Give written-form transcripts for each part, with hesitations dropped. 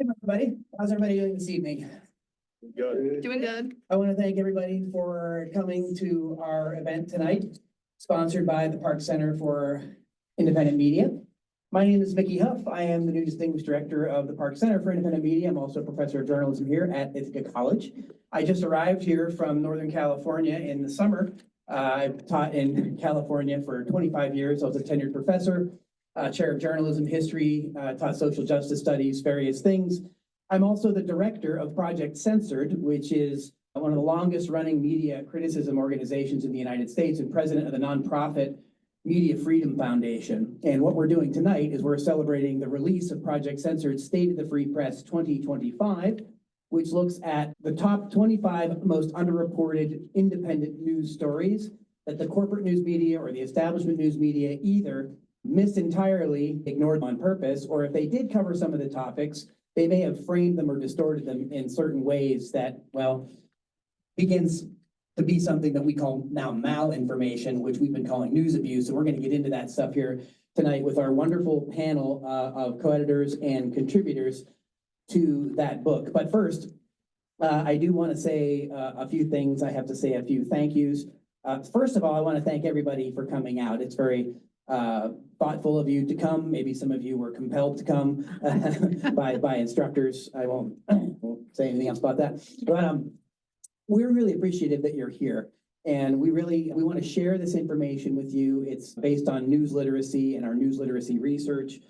Hey, everybody. How's everybody doing this evening? Good. Doing good. I want to thank everybody for coming to our event tonight, sponsored by the Park Center for Independent Media. My name is Mickey Huff. I am the new Distinguished Director of the Park Center for Independent Media. I'm also a professor of journalism here at Ithaca College. I just arrived here from Northern California in the summer. I've taught in California for 25 years. I was a tenured professor, chair of journalism history, taught social justice studies, various things. I'm also the director of Project Censored, which is one of the longest running media criticism organizations in the United States and president of the nonprofit Media Freedom Foundation. And what we're doing tonight is we're celebrating the release of Project Censored State of the Free Press 2025, which looks at the top 25 most underreported independent news stories that the corporate news media or the establishment news media either missed entirely, ignored on purpose, or if they did cover some of the topics, they may have framed them or distorted them in certain ways that, well, begins to be something that we call now malinformation, which we've been calling news abuse. And we're going to get into that stuff here tonight with our wonderful panel of co-editors and contributors to that book. But first, I do want to say a few things. I have to say a few thank yous. First of all, I want to thank everybody for coming out. It's very thoughtful of you to come. Maybe some of you were compelled to come by instructors. I won't say anything else about that. But we're really appreciative that you're here. And we want to share this information with you. It's based on news literacy and our news literacy research.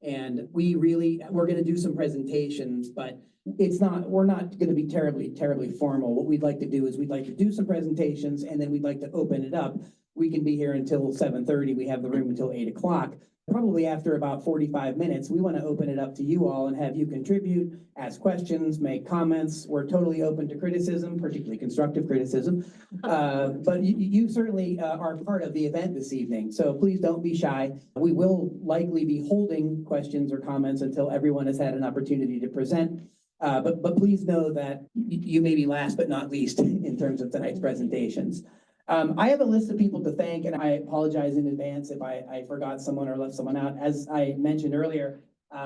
And we're going to do some presentations, but we're not going to be terribly formal. What we'd like to do is we'd like to do some presentations and then we'd like to open it up. We can be here until 7:30. We have the room until 8 o'clock. Probably after about 45 minutes, we want to open it up to you all and have you contribute, ask questions, make comments. We're totally open to criticism, particularly constructive criticism. But you certainly are part of the event this evening. So please don't be shy. We will likely be holding questions or comments until everyone has had an opportunity to present. But please know that you may be last but not least in terms of tonight's presentations. I have a list of people to thank, and I apologize in advance if I forgot someone or left someone out. As I mentioned earlier,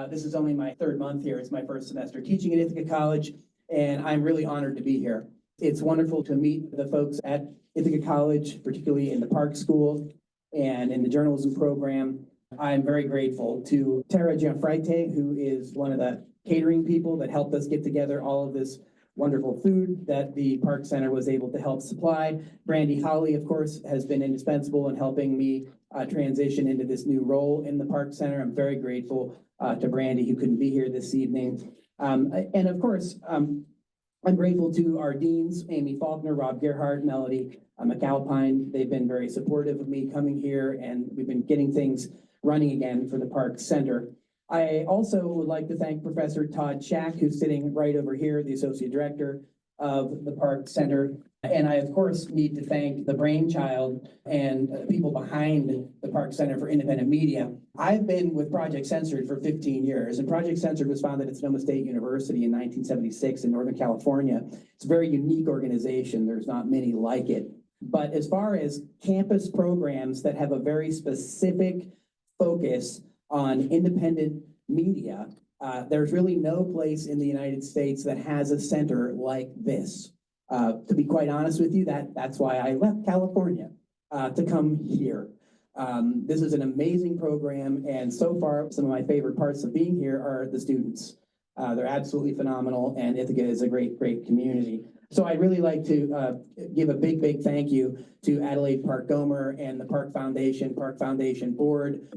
this is only my third month here. It's my first semester teaching at Ithaca College, and I'm really honored to be here. It's wonderful to meet the folks at Ithaca College, particularly in the Park School and in the journalism program. I'm very grateful to Tara Gianfrite, who is one of the catering people that helped us get together all of this wonderful food that the Park Center was able to help supply. Brandy Holly, of course, has been indispensable in helping me transition into this new role in the Park Center. I'm very grateful to Brandy, who couldn't be here this evening. And of course, I'm grateful to our deans, Amy Faulkner, Rob Gerhardt, Melody McAlpine. They've been very supportive of me coming here, and we've been getting things running again for the Park Center. I also would like to thank Professor Todd Shack, who's sitting right over here, the Associate Director of the Park Center. And I, of course, need to thank the brainchild and people behind the Park Center for Independent Media. I've been with Project Censored for 15 years, and Project Censored was founded at Sonoma State University in 1976 in Northern California. It's a very unique organization. There's not many like it. But as far as campus programs that have a very specific focus on independent media, there's really no place in the United States that has a center like this. To be quite honest with you, that's why I left California to come here. This is an amazing program, and so far, some of my favorite parts of being here are the students. They're absolutely phenomenal, and Ithaca is a great community. So I'd really like to give a big thank you to Adelaide Park Gomer and the Park Foundation Board.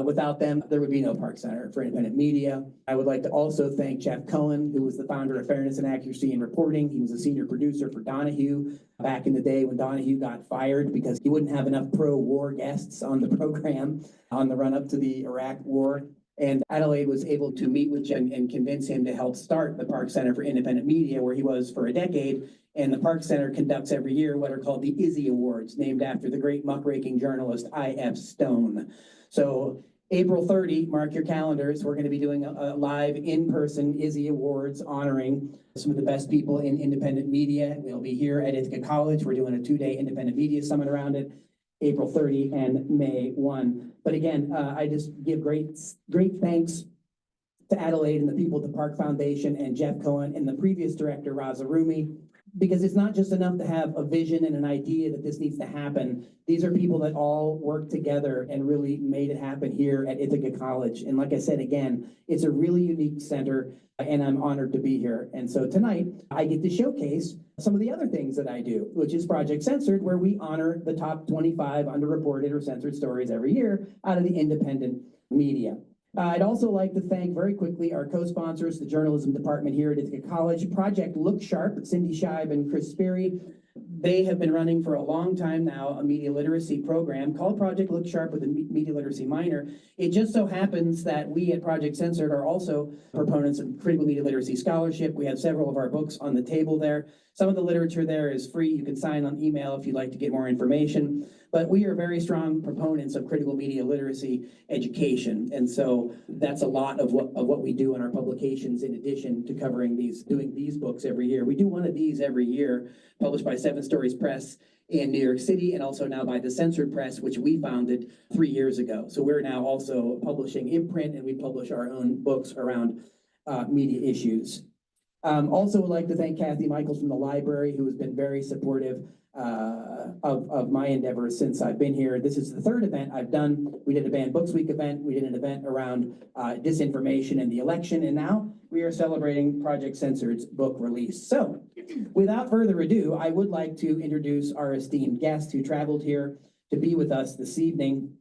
Without them, there would be no Park Center for Independent Media. I would like to also thank Jeff Cohen, who was the founder of Fairness and Accuracy in Reporting. He was a senior producer for Donahue back in the day when Donahue got fired because he wouldn't have enough pro-war guests on the program on the run-up to the Iraq War. And Adelaide was able to meet with Jim and convince him to help start the Park Center for Independent Media, where he was for a decade. And the Park Center conducts every year what are called the Izzy Awards, named after the great muckraking journalist I.F. Stone. So April 30, mark your calendars. We're going to be doing a live in-person Izzy Awards honoring some of the best people in independent media. We'll be here at Ithaca College. We're doing a 2-day independent media summit around it. April 30 and May 1. But again, I just give great thanks to Adelaide and the people at the Park Foundation and Jeff Cohen and the previous director, Raza Rumi, because it's not just enough to have a vision and an idea that this needs to happen. These are people that all work together and really made it happen here at Ithaca College. And like I said, again, it's a really unique center, and I'm honored to be here. And so tonight, I get to showcase some of the other things that I do, which is Project Censored, where we honor the top 25 underreported or censored stories every year out of the independent media. I'd also like to thank very quickly our co-sponsors, the journalism department here at Ithaca College, Project Look Sharp, Cindy Scheib and Chris Sperry. They have been running for a long time now a media literacy program called Project Look Sharp with a media literacy minor. It just so happens that we at Project Censored are also proponents of critical media literacy scholarship. We have several of our books on the table there. Some of the literature there is free. You can sign on email if you'd like to get more information. But we are very strong proponents of critical media literacy education. And so that's a lot of what we do in our publications, in addition to doing these books every year. We do one of these every year, published by Seven Stories Press in New York City, and also now by the Censored Press, which we founded 3 years ago. So we're now also publishing in print, and we publish our own books around media issues. Also would like to thank Kathy Michaels from the library, who has been very supportive of my endeavors since I've been here. This is the third event I've done. We did a Banned Books Week event. We did an event around disinformation and the election. And now we are celebrating Project Censored's book release. So without further ado, I would like to introduce our esteemed guest who traveled here to be with us this evening.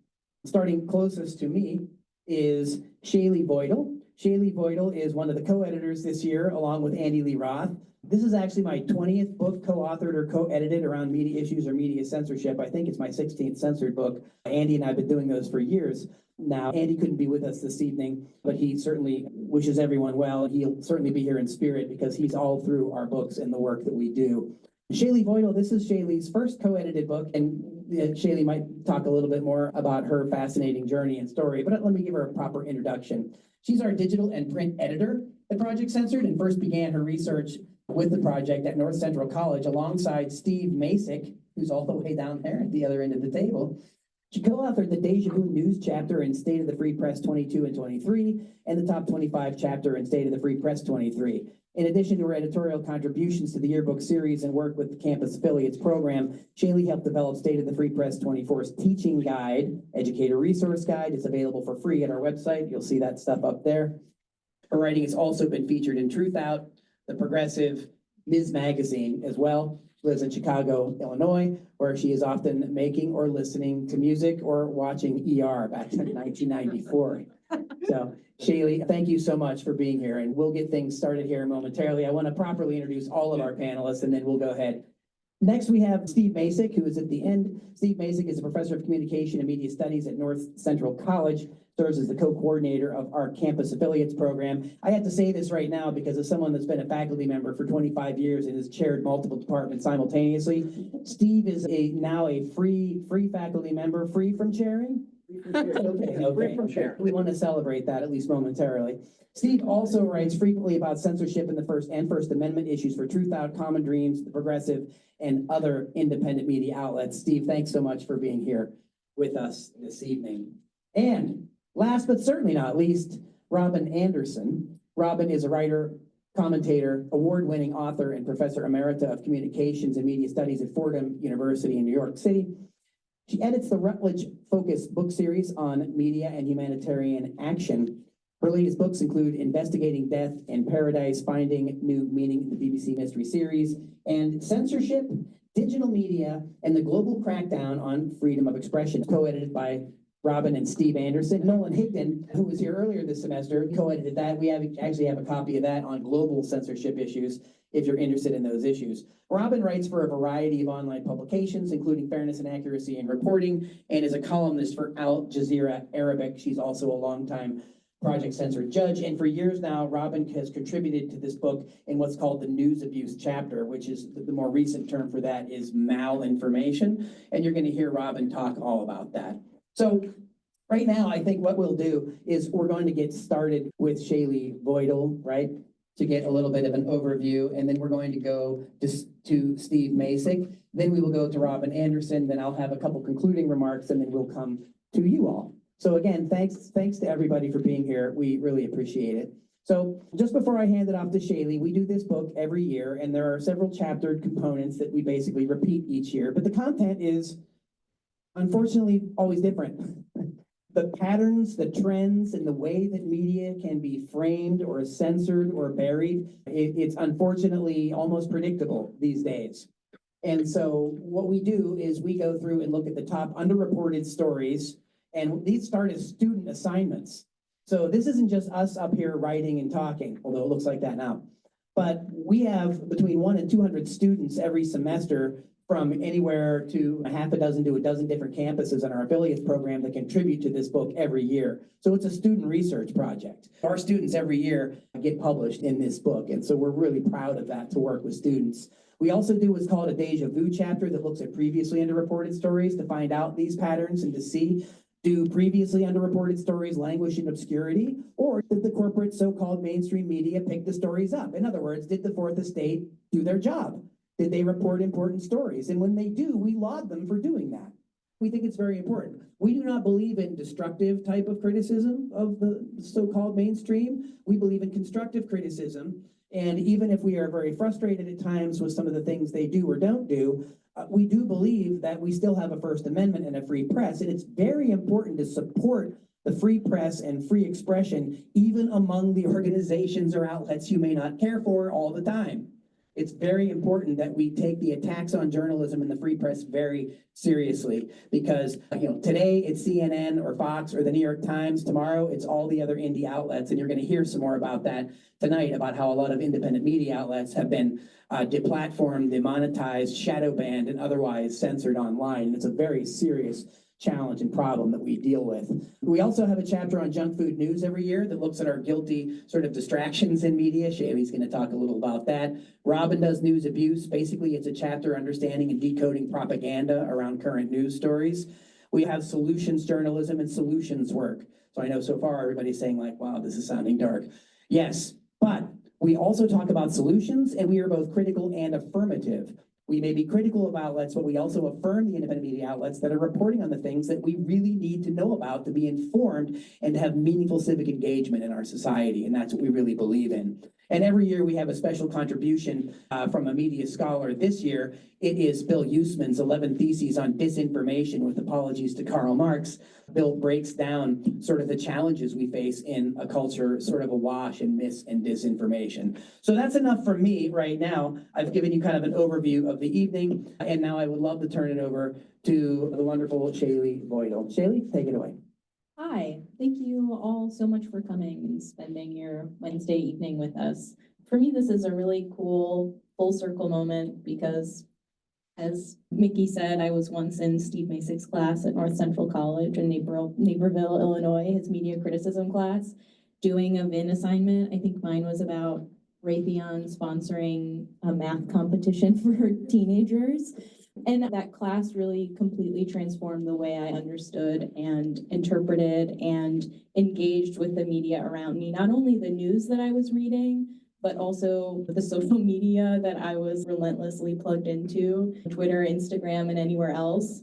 Starting closest to me is Shaylee Voidle. Shaylee Voidle is one of the co-editors this year, along with Andy Lee Roth. This is actually my 20th book co-authored or co-edited around media issues or media censorship. I think it's my 16th censored book. Andy and I have been doing those for years now. Andy couldn't be with us this evening, but he certainly wishes everyone well. He'll certainly be here in spirit because he's all through our books and the work that we do. Shaylee Voidle, this is Shaylee's first co-edited book, and Shaylee might talk a little bit more about her fascinating journey and story, but let me give her a proper introduction. She's our digital and print editor at Project Censored and first began her research with the project at North Central College alongside Steve Masick, who's all the way down there at the other end of the table. She co-authored the Deja Vu News chapter in State of the Free Press 22 and 23 and the Top 25 chapter in State of the Free Press 23. In addition to her editorial contributions to the yearbook series and work with the campus affiliates program, Shaylee helped develop State of the Free Press 24's teaching guide, educator resource guide. It's available for free at our website. You'll see that stuff up there. Her writing has also been featured in Truth Out, the Progressive, Ms. Magazine as well. She lives in Chicago, Illinois, where she is often making or listening to music or watching ER back in 1994. So, Shaylee, thank you so much for being here, and we'll get things started here momentarily. I want to properly introduce all of our panelists, and then we'll go ahead. Next, we have Steve Masick, who is at the end. Steve Masick is a professor of communication and media studies at North Central College, serves as the co-coordinator of our campus affiliates program. I have to say this right now because as someone that's been a faculty member for 25 years and has chaired multiple departments simultaneously, Steve is now a free faculty member, free from chairing? Okay. Free from chair. We want to celebrate that at least momentarily. Steve also writes frequently about censorship in the First Amendment issues for Truth Out, Common Dreams, The Progressive, and other independent media outlets. Steve, thanks so much for being here with us this evening. And last but certainly not least, Robin Anderson. Robin is a writer, commentator, award-winning author, and professor emerita of communications and media studies at Fordham University in New York City. She edits the Rutledge-focused book series on media and humanitarian action. Her latest books include Investigating Death in Paradise, Finding New Meaning in the BBC Mystery Series, and Censorship, Digital Media, and the Global Crackdown on Freedom of Expression, co-edited by Robin and Steve Anderson. Nolan Higdon, who was here earlier this semester, co-edited that. We actually have a copy of that on global censorship issues, if you're interested in those issues. Robin writes for a variety of online publications, including Fairness and Accuracy in Reporting, and is a columnist for Al Jazeera Arabic. She's also a longtime Project Censored judge, and for years now, Robin has contributed to this book in what's called the news abuse chapter, which is the more recent term for that is malinformation, and you're going to hear Robin talk all about that. So right now, I think what we'll do is we're going to get started with Shaylee Voidle, right, to get a little bit of an overview, and then we're going to go to Steve Masick, then we will go to Robin Anderson, then I'll have a couple concluding remarks, and then we'll come to you all. So again, thanks to everybody for being here. We really appreciate it. So just before I hand it off to Shaylee, we do this book every year, and there are several chaptered components that we basically repeat each year, but the content is unfortunately always different. The patterns, the trends, and the way that media can be framed or censored or buried, it's unfortunately almost predictable these days. And so what we do is we go through and look at the top underreported stories, and these start as student assignments. So this isn't just us up here writing and talking, although it looks like that now. But we have between 100 and 200 students every semester from anywhere to a half a dozen to a dozen different campuses in our affiliates program that contribute to this book every year. So it's a student research project. Our students every year get published in this book, and so we're really proud of that, to work with students. We also do what's called a deja vu chapter that looks at previously underreported stories to find out these patterns and to see, do previously underreported stories languish in obscurity, or did the corporate so-called mainstream media pick the stories up? In other words, did the Fourth Estate do their job? Did they report important stories? And when they do, we laud them for doing that. We think it's very important. We do not believe in destructive type of criticism of the so-called mainstream. We believe in constructive criticism. And even if we are very frustrated at times with some of the things they do or don't do, we do believe that we still have a First Amendment and a free press. And it's very important to support the free press and free expression, even among the organizations or outlets you may not care for all the time. It's very important that we take the attacks on journalism and the free press very seriously, because today it's CNN or Fox or the New York Times. Tomorrow it's all the other indie outlets, and you're going to hear some more about that tonight, about how a lot of independent media outlets have been deplatformed, demonetized, shadow banned, and otherwise censored online. And it's a very serious challenge and problem that we deal with. We also have a chapter on junk food news every year that looks at our guilty sort of distractions in media. Shaylee's going to talk a little about that. Robin does news abuse. Basically, it's a chapter understanding and decoding propaganda around current news stories. We have solutions journalism and solutions work. So I know so far everybody's saying like, wow, this is sounding dark. Yes, but we also talk about solutions, and we are both critical and affirmative. We may be critical of outlets, but we also affirm the independent media outlets that are reporting on the things that we really need to know about to be informed and to have meaningful civic engagement in our society. And that's what we really believe in. And every year we have a special contribution from a media scholar. This year, it is Bill Usman's 11 Theses on Disinformation, with apologies to Karl Marx. Bill breaks down sort of the challenges we face in a culture sort of awash in mis and disinformation. So that's enough for me right now. I've given you kind of an overview of the evening, and now I would love to turn it over to the wonderful Shaylee Voidle. Shaylee, take it away. Hi, thank you all so much for coming and spending your Wednesday evening with us. For me, this is a really cool full circle moment because, as Mickey said, I was once in Steve Masick's class at North Central College in Naperville, Illinois, his media criticism class, doing a VIN assignment. I think mine was about Raytheon sponsoring a math competition for teenagers. And that class really completely transformed the way I understood and interpreted and engaged with the media around me. Not only the news that I was reading, but also the social media that I was relentlessly plugged into, Twitter, Instagram, and anywhere else.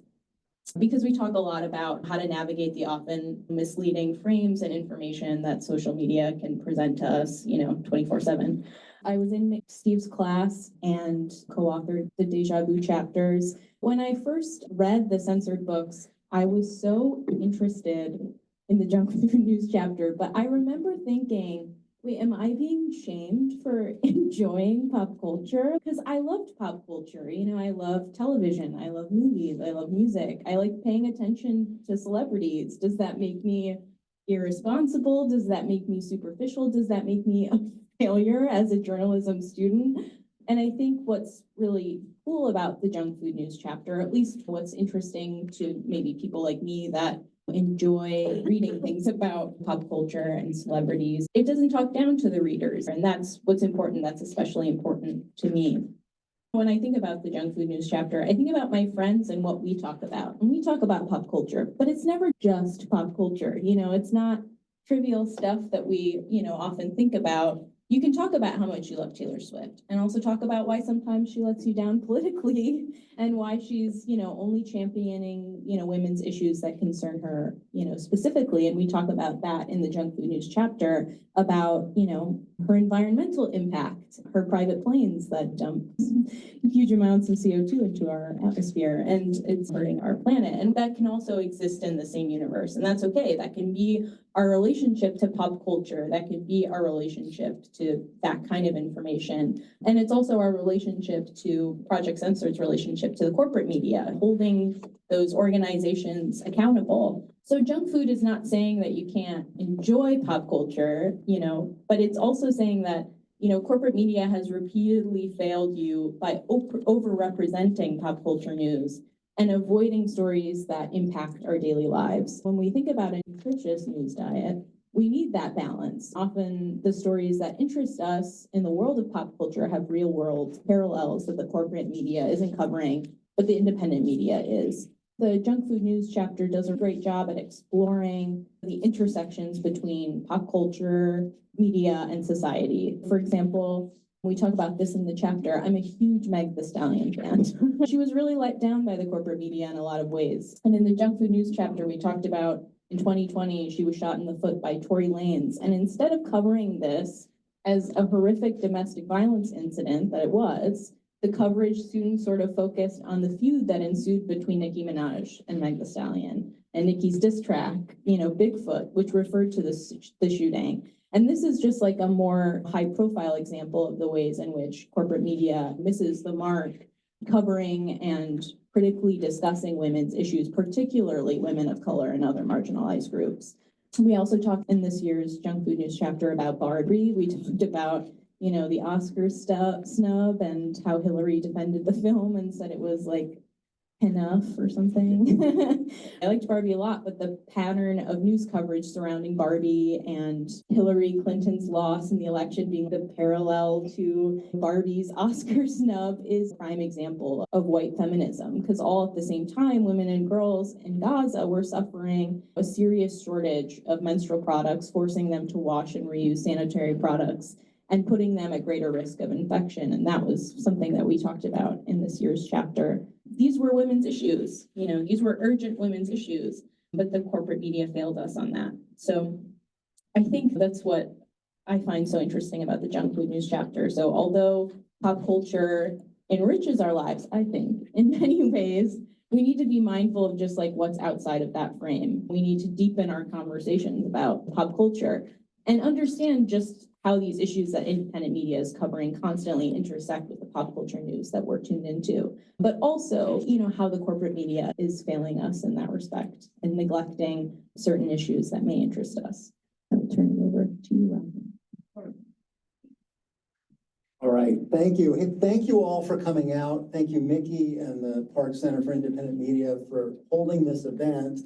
Because we talk a lot about how to navigate the often misleading frames and information that social media can present to us, 24/7. I was in Steve's class and co-authored the Deja Vu chapters. When I first read the censored books, I was so interested in the junk food news chapter, but I remember thinking, wait, am I being shamed for enjoying pop culture? Because I loved pop culture. I love television. I love movies. I love music. I like paying attention to celebrities. Does that make me irresponsible? Does that make me superficial? Does that make me a failure as a journalism student? And I think what's really cool about the junk food news chapter, at least what's interesting to maybe people like me that enjoy reading things about pop culture and celebrities, it doesn't talk down to the readers. And that's what's important. That's especially important to me. When I think about the junk food news chapter, I think about my friends and what we talk about. And we talk about pop culture, but it's never just pop culture. It's not trivial stuff that we, often think about. You can talk about how much you love Taylor Swift and also talk about why sometimes she lets you down politically and why she's, only championing, women's issues that concern her, specifically. And we talk about that in the Junk Food News chapter about, her environmental impact, her private planes that dump huge amounts of CO2 into our atmosphere, and it's hurting our planet. And that can also exist in the same universe, and that's okay. That can be our relationship to pop culture. That could be our relationship to that kind of information. And it's also our relationship to Project Censored's relationship to the corporate media, holding those organizations accountable. So junk food is not saying that you can't enjoy pop culture, but it's also saying that, corporate media has repeatedly failed you by overrepresenting pop culture news and avoiding stories that impact our daily lives. When we think about a nutritious news diet, we need that balance. Often the stories that interest us in the world of pop culture have real world parallels that the corporate media isn't covering, but the independent media is. The Junk Food News chapter does a great job at exploring the intersections between pop culture, media, and society. For example, we talk about this in the chapter. I'm a huge Meg Thee Stallion fan. She was really let down by the corporate media in a lot of ways. And in the Junk Food News chapter, we talked about in 2020, she was shot in the foot by Tory Lanez. And instead of covering this as a horrific domestic violence incident that it was, the coverage soon sort of focused on the feud that ensued between Nicki Minaj and Meg Thee Stallion, and Nicki's diss track, Bigfoot, which referred to the shooting. And this is just like a more high profile example of the ways in which corporate media misses the mark, covering and critically discussing women's issues, particularly women of color and other marginalized groups. We also talked in this year's Junk Food News chapter about Barbie. We talked about the Oscar snub and how Hillary defended the film and said it was like enough or something. I liked Barbie a lot, but the pattern of news coverage surrounding Barbie and Hillary Clinton's loss in the election being the parallel to Barbie's Oscar snub is a prime example of white feminism, because all at the same time, women and girls in Gaza were suffering a serious shortage of menstrual products, forcing them to wash and reuse sanitary products and putting them at greater risk of infection. And that was something that we talked about in this year's chapter. These were women's issues, these were urgent women's issues, but the corporate media failed us on that. So I think that's what I find so interesting about the Junk Food News chapter. So although pop culture enriches our lives, I think, in many ways, we need to be mindful of just like what's outside of that frame. We need to deepen our conversations about pop culture and understand just how these issues that independent media is covering constantly intersect with the pop culture news that we're tuned into, but also, how the corporate media is failing us in that respect and neglecting certain issues that may interest us. I will turn it over to you, Robin. All right, thank you. Hey, thank you all for coming out. Thank you, Mickey and the Park Center for Independent Media for holding this event.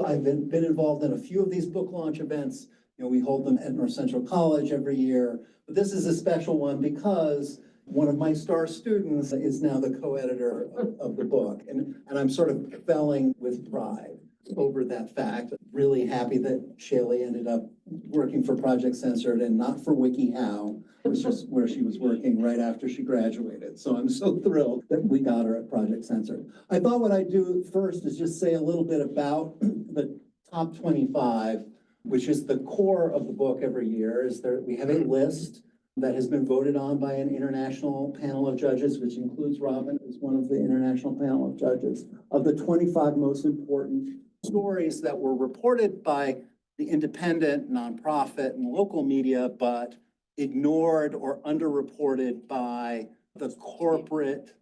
I've been involved in a few of these book launch events. We hold them at North Central College every year, but this is a special one because one of my star students is now the co-editor of the book, and I'm sort of felling with pride over that fact. Really happy that Shaylee ended up working for Project Censored and not for WikiHow, which is where she was working right after she graduated. So I'm so thrilled that we got her at Project Censored. I thought what I'd do first is just say a little bit about the top 25, which is the core of the book every year. We have a list that has been voted on by an international panel of judges, which includes Robin as one of the international panel of judges, of the 25 most important stories that were reported by the independent, nonprofit, and local media, but ignored or underreported by the corporate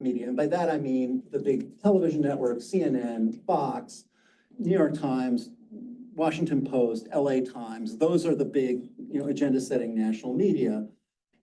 media. And by that, I mean the big television networks, CNN, Fox, New York Times, Washington Post, LA Times. Those are the big, agenda-setting national media.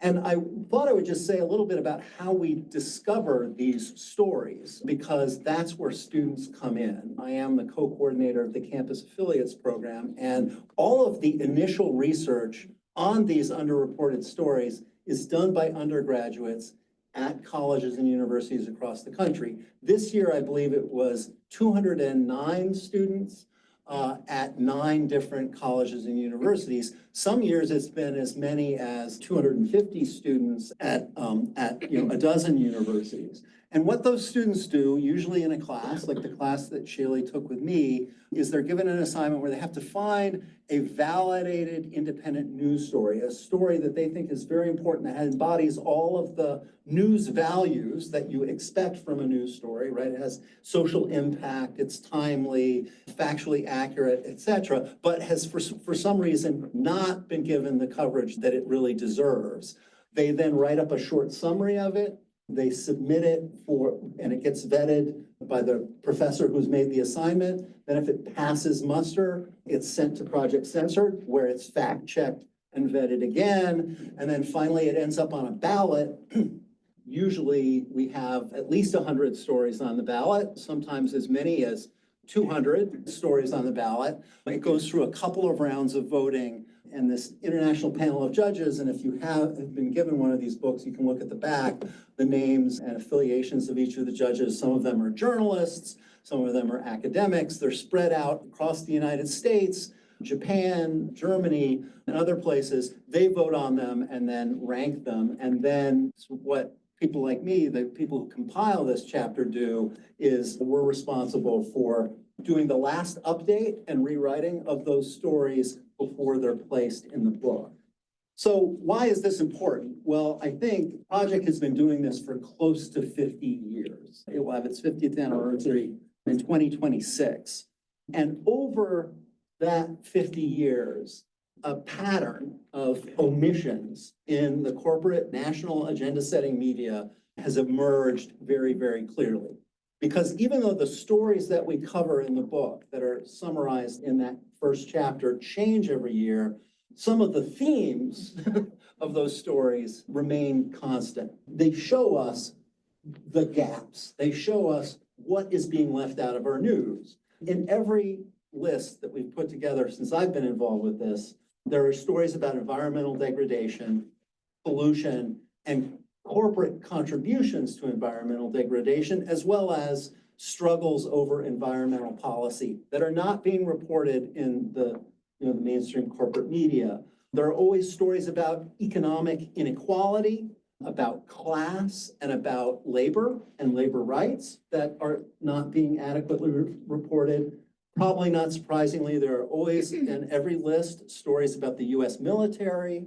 And I thought I would just say a little bit about how we discover these stories, because that's where students come in. I am the co-coordinator of the Campus Affiliates Program, and all of the initial research on these underreported stories is done by undergraduates at colleges and universities across the country. This year, I believe it was 209 students at 9 different colleges and universities. Some years it's been as many as 250 students at a dozen universities. And what those students do, usually in a class, like the class that Shaylee took with me, is they're given an assignment where they have to find a validated independent news story, a story that they think is very important, that embodies all of the news values that you expect from a news story, right? It has social impact, it's timely, factually accurate, etc., but has for some reason not been given the coverage that it really deserves. They then write up a short summary of it. They submit it and it gets vetted by the professor who's made the assignment. Then if it passes muster, it's sent to Project Censored, where it's fact-checked and vetted again. And then finally, it ends up on a ballot. Usually we have at least 100 stories on the ballot, sometimes as many as 200 stories on the ballot. It goes through a couple of rounds of voting and this international panel of judges. And if you have been given one of these books, you can look at the back, the names and affiliations of each of the judges. Some of them are journalists, some of them are academics. They're spread out across the United States, Japan, Germany, and other places. They vote on them and then rank them. And then what people like me, the people who compile this chapter, do is we're responsible for doing the last update and rewriting of those stories before they're placed in the book. So why is this important? Well, I think the project has been doing this for close to 50 years. It will have its 50th anniversary in 2026. And over that 50 years, a pattern of omissions in the corporate national agenda setting media has emerged very, very clearly. Because even though the stories that we cover in the book that are summarized in that first chapter change every year, some of the themes of those stories remain constant. They show us the gaps. They show us what is being left out of our news. In every list that we've put together since I've been involved with this, there are stories about environmental degradation, pollution, and corporate contributions to environmental degradation, as well as struggles over environmental policy that are not being reported in the mainstream corporate media. There are always stories about economic inequality, about class, and about labor and labor rights that are not being adequately reported. Probably not surprisingly, there are always in every list stories about the US military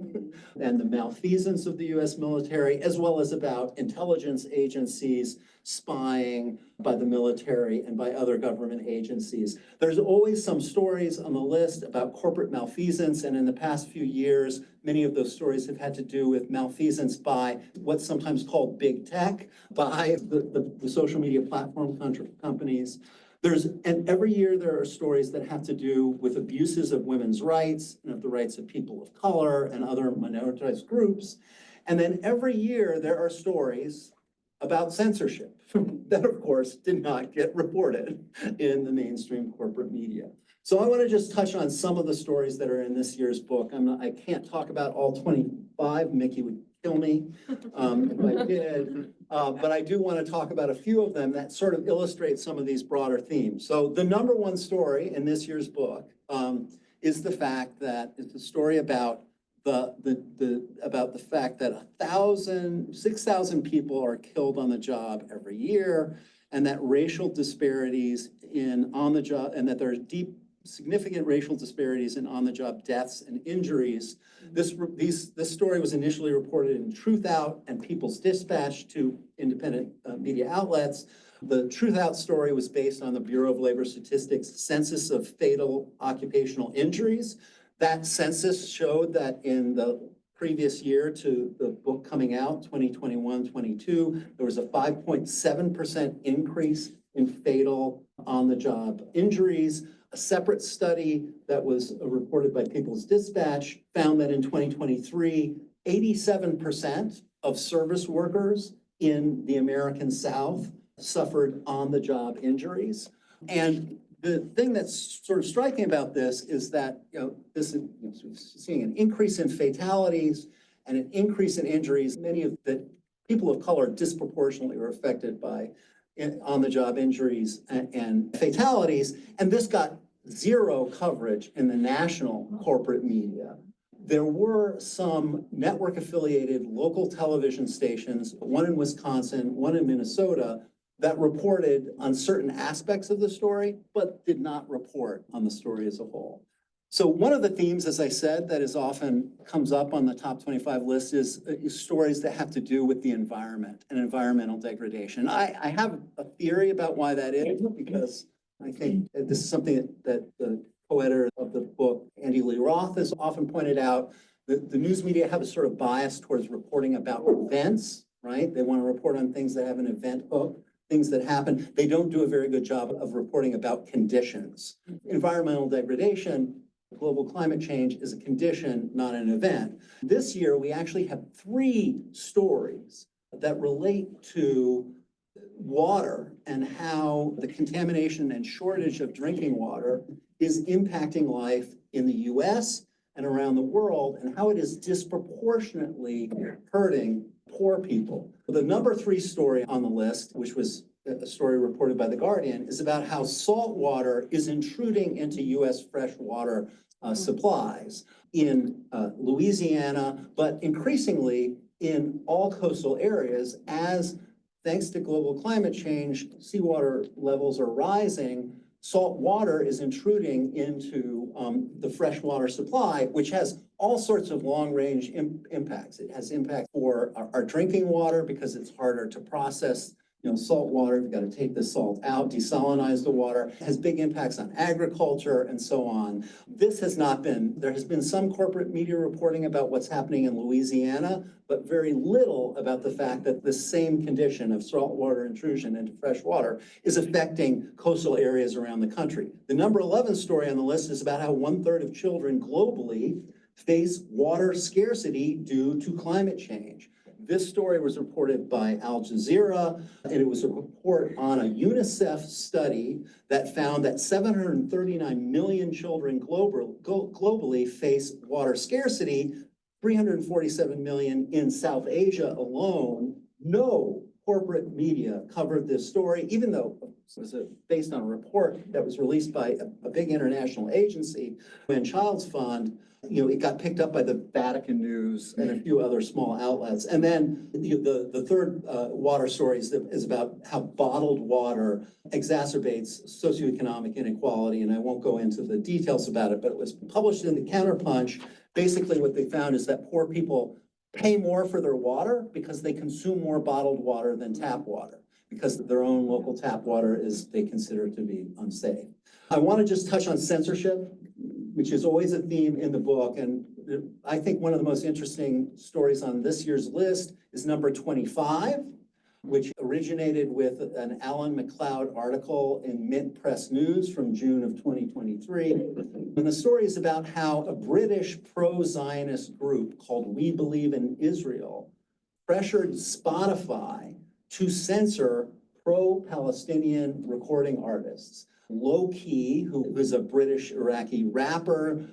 and the malfeasance of the US military, as well as about intelligence agencies spying by the military and by other government agencies. There's always some stories on the list about corporate malfeasance, and in the past few years, many of those stories have had to do with malfeasance by what's sometimes called big tech, by the social media platform companies. And every year there are stories that have to do with abuses of women's rights and of the rights of people of color and other minoritized groups. And then every year there are stories about censorship that, of course, did not get reported in the mainstream corporate media. So I want to just touch on some of the stories that are in this year's book. I can't talk about all 25. Mickey would kill me if I did. But I do want to talk about a few of them that sort of illustrate some of these broader themes. So the number one story in this year's book is the fact that it's a story about the fact that 6,000 people are killed on the job every year, and that racial disparities on the job, and that there are significant racial disparities in on-the-job deaths and injuries. This story was initially reported in Truth Out and People's Dispatch, two independent media outlets. The Truth Out story was based on the Bureau of Labor Statistics Census of Fatal Occupational Injuries. That census showed that in the previous year to the book coming out, 2021-22, there was a 5.7% increase in fatal on-the-job injuries. A separate study that was reported by People's Dispatch found that in 2023, 87% of service workers in the American South suffered on-the-job injuries. And the thing that's sort of striking about this is that, seeing an increase in fatalities and an increase in injuries. Many of the people of color disproportionately were affected by on-the-job injuries and fatalities. And this got zero coverage in the national corporate media. There were some network affiliated local television stations, one in Wisconsin, one in Minnesota, that reported on certain aspects of the story, but did not report on the story as a whole. So one of the themes, as I said, that is often comes up on the top 25 list is stories that have to do with the environment and environmental degradation. I have a theory about why that is, because I think this is something that the co-editor of the book, Andy Lee Roth, has often pointed out. The news media have a sort of bias towards reporting about events, right? They want to report on things that have an event hook, things that happen. They don't do a very good job of reporting about conditions. Environmental degradation, global climate change is a condition, not an event. This year, we actually have 3 stories that relate to water and how the contamination and shortage of drinking water is impacting life in the US and around the world, and how it is disproportionately hurting poor people. The number 3 story on the list, which was a story reported by The Guardian, is about how salt water is intruding into US freshwater supplies in Louisiana, but increasingly in all coastal areas as, thanks to global climate change, seawater levels are rising. Salt water is intruding into the freshwater supply, which has all sorts of long-range impacts. It has impact for our drinking water because it's harder to process. Salt water, you've got to take the salt out, desalinize the water. It has big impacts on agriculture and so on. There has been some corporate media reporting about what's happening in Louisiana, but very little about the fact that the same condition of saltwater intrusion into fresh water is affecting coastal areas around the country. The number 11 story on the list is about how 1/3 of children globally face water scarcity due to climate change. This story was reported by Al Jazeera, and it was a report on a UNICEF study that found that 739 million children globally face water scarcity, 347 million in South Asia alone. No corporate media covered this story, even though it was based on a report that was released by a big international agency, UN Child's Fund. It got picked up by the Vatican News and a few other small outlets. And then the third water story is about how bottled water exacerbates socioeconomic inequality. And I won't go into the details about it, but it was published in the Counterpunch. Basically, what they found is that poor people pay more for their water because they consume more bottled water than tap water, because their own local tap water they consider to be unsafe. I want to just touch on censorship, which is always a theme in the book. And I think one of the most interesting stories on this year's list is number 25, which originated with an Alan McLeod article in Mint Press News from June of 2023. And the story is about how a British pro-Zionist group called We Believe in Israel pressured Spotify to censor pro-Palestinian recording artists. Low Key, who is a British Iraqi rapper,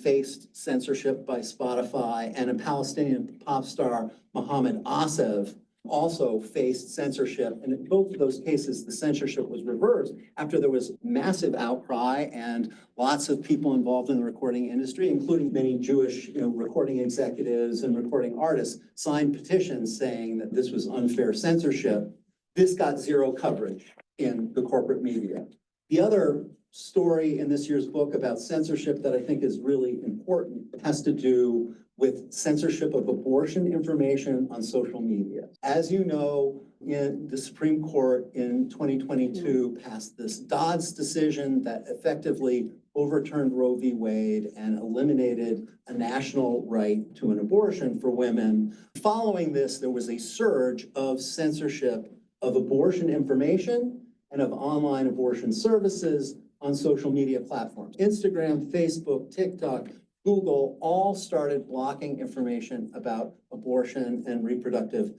faced censorship by Spotify, and a Palestinian pop star, Mohammed Asif, also faced censorship. And in both of those cases, the censorship was reversed after there was massive outcry and lots of people involved in the recording industry, including many Jewish recording executives and recording artists, signed petitions saying that this was unfair censorship. This got zero coverage in the corporate media. The other story in this year's book about censorship that I think is really important has to do with censorship of abortion information on social media. As you know, the Supreme Court in 2022 passed this Dodd's decision that effectively overturned Roe v. Wade and eliminated a national right to an abortion for women. Following this, there was a surge of censorship of abortion information and of online abortion services on social media platforms. Instagram, Facebook, TikTok, Google all started blocking information about abortion and reproductive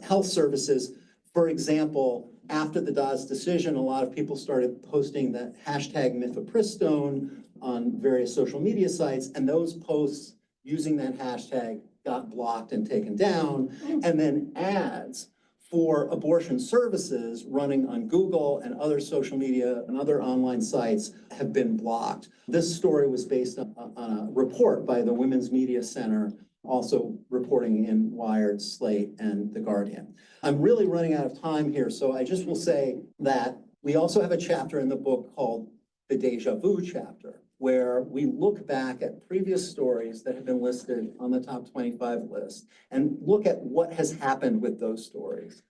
health services. For example, after the Dodd's decision, a lot of people started posting the hashtag mifepristone on various social media sites, and those posts using that hashtag got blocked and taken down. And then ads for abortion services running on Google and other social media and other online sites have been blocked. This story was based on a report by the Women's Media Center, also reporting in Wired, Slate, and The Guardian. I'm really running out of time here, so I just will say that we also have a chapter in the book called the Deja Vu chapter, where we look back at previous stories that have been listed on the top 25 list and look at what has happened with those stories.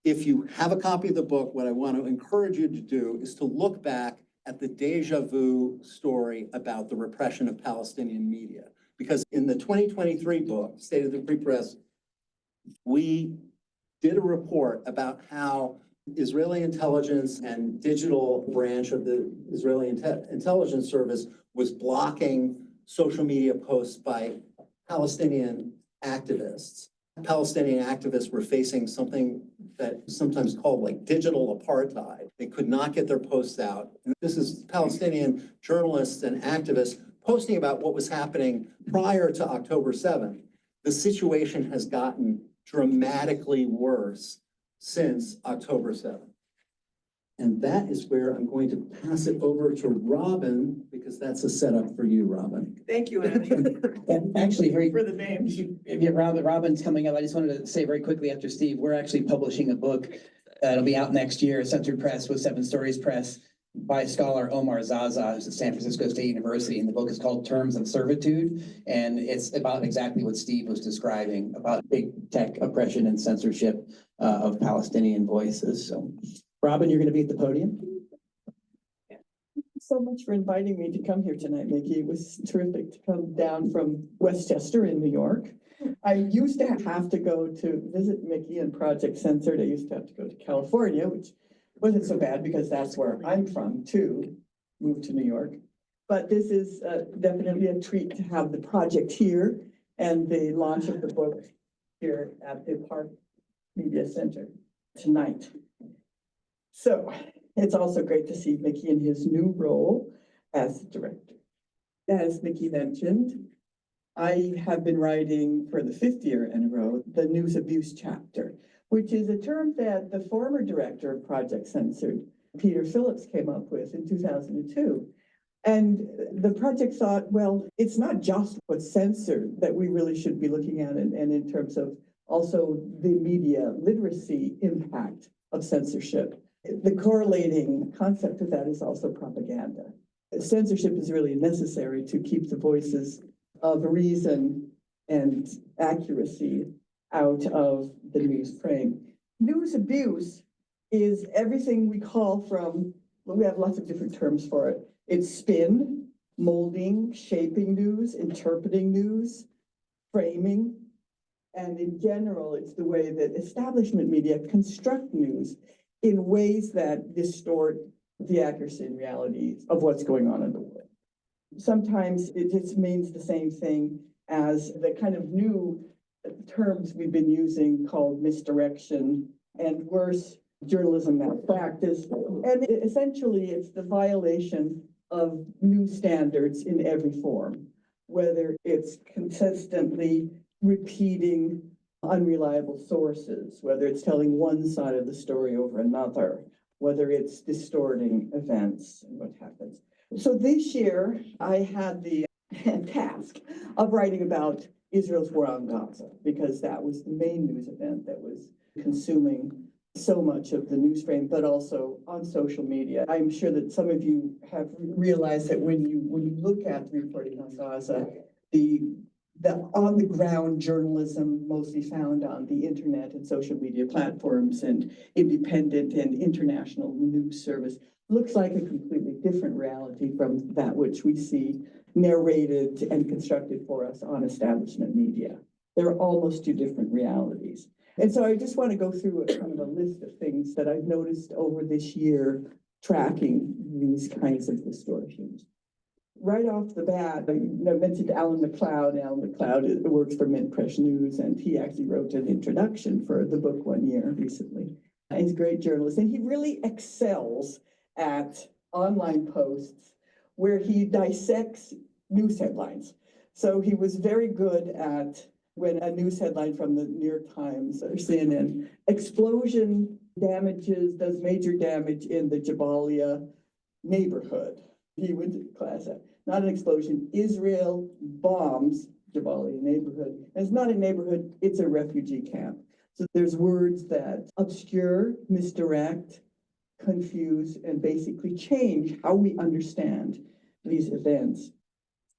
If you have a copy of the book, what I want to encourage you to do is to look back at the Deja Vu story about the repression of Palestinian media. Because in the 2023 book, State of the Free Press, we did a report about how Israeli intelligence and digital branch of the Israeli intelligence service was blocking social media posts by Palestinian activists. Palestinian activists were facing something that is sometimes called like digital apartheid. They could not get their posts out. And this is Palestinian journalists and activists posting about what was happening prior to October 7th. The situation has gotten dramatically worse since October 7th. And that is where I'm going to pass it over to Robin, because that's a setup for you, Robin. Thank you, Andy. And actually, For the names. Robin's coming up. I just wanted to say very quickly after Steve, we're actually publishing a book. It'll be out next year, Censored Press with 7 Stories Press, by scholar Omar Zaza, who's at San Francisco State University. And the book is called Terms of Servitude. And it's about exactly what Steve was describing about big tech oppression and censorship of Palestinian voices. So, Robin, you're going to be at the podium. Thank you so much for inviting me to come here tonight, Mickey. It was terrific to come down from Westchester in New York. I used to have to go to visit Mickey and Project Censored. I used to have to go to California, which wasn't so bad because that's where I'm from too, moved to New York. But this is definitely a treat to have the project here and the launch of the book here at the Park Media Center tonight. So it's also great to see Mickey in his new role as director. As Mickey mentioned, I have been writing for the 5th year in a row, the news abuse chapter, which is a term that the former director of Project Censored, Peter Phillips, came up with in 2002. And the project thought, well, it's not just what's censored that we really should be looking at, and in terms of also the media literacy impact of censorship. The correlating concept of that is also propaganda. Censorship is really necessary to keep the voices of reason and accuracy out of the news frame. News abuse is everything we call from, well, we have lots of different terms for it. It's spin, molding, shaping news, interpreting news, framing. And in general, it's the way that establishment media construct news in ways that distort the accuracy and reality of what's going on in the world. Sometimes it just means the same thing as the kind of new terms we've been using called misdirection and worse, journalism malpractice. And essentially, it's the violation of news standards in every form, whether it's consistently repeating unreliable sources, whether it's telling one side of the story over another, whether it's distorting events and what happens. So this year, I had the task of writing about Israel's war on Gaza, because that was the main news event that was consuming so much of the news frame, but also on social media. I'm sure that some of you have realized that when you look at the reporting on Gaza, the on-the-ground journalism mostly found on the internet and social media platforms and independent and international news service looks like a completely different reality from that which we see narrated and constructed for us on establishment media. They're almost 2 different realities. And so I just want to go through a kind of a list of things that I've noticed over this year tracking these kinds of distortions. Right off the bat, I mentioned Alan McLeod. Alan McLeod works for Mint Press News, and he actually wrote an introduction for the book one year recently. And he's a great journalist, and he really excels at online posts where he dissects news headlines. So he was very good at when a news headline from the New York Times or CNN, explosion does major damage in the Jabalia neighborhood. He went to class that, not an explosion. Israel bombs Jabalia neighborhood. And it's not a neighborhood, it's a refugee camp. So there's words that obscure, misdirect, confuse, and basically change how we understand these events.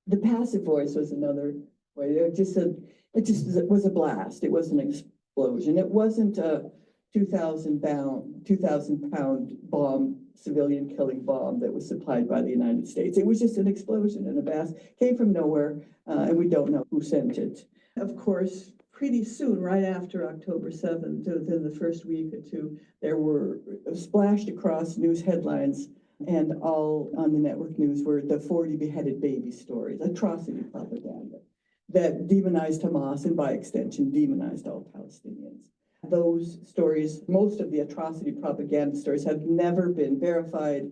The passive voice was another way. It just was a blast. It was an explosion. It wasn't a 2,000-pound bomb, civilian killing bomb that was supplied by the United States. It was just an explosion and a blast. Came from nowhere, and we don't know who sent it. Of course, pretty soon, right after October 7th, within the first week or two, there were splashed across news headlines and all on the network news were the 40 beheaded baby stories, atrocity propaganda that demonized Hamas and by extension demonized all Palestinians. Those stories, most of the atrocity propaganda stories, have never been verified.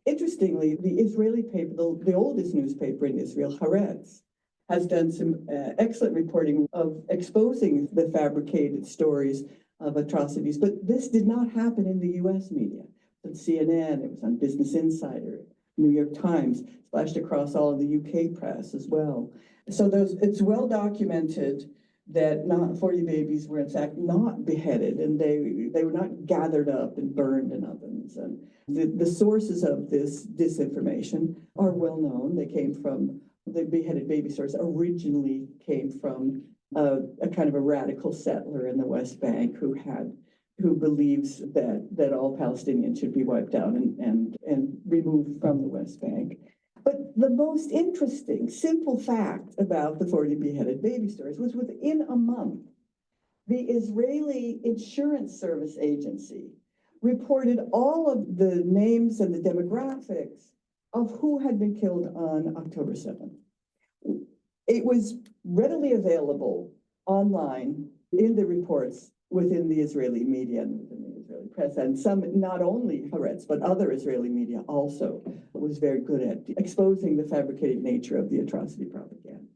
Interestingly, the Israeli paper, the oldest newspaper in Israel, Haaretz, has done some excellent reporting of exposing the fabricated stories of atrocities, but this did not happen in the US media. On CNN, it was on Business Insider, New York Times, splashed across all of the UK press as well. So it's well documented that 40 babies were in fact not beheaded, and they were not gathered up and burned in ovens. And the sources of this disinformation are well known. They came from the beheaded baby stories originally came from a kind of a radical settler in the West Bank who believes that all Palestinians should be wiped out and removed from the West Bank. But the most interesting, simple fact about the 40 beheaded baby stories was within a month, the Israeli Insurance Service Agency reported all of the names and the demographics of who had been killed on October 7th. It was readily available online in the reports within the Israeli media and within the Israeli press, and some, not only Haaretz, but other Israeli media also was very good at exposing the fabricated nature of the atrocity propaganda.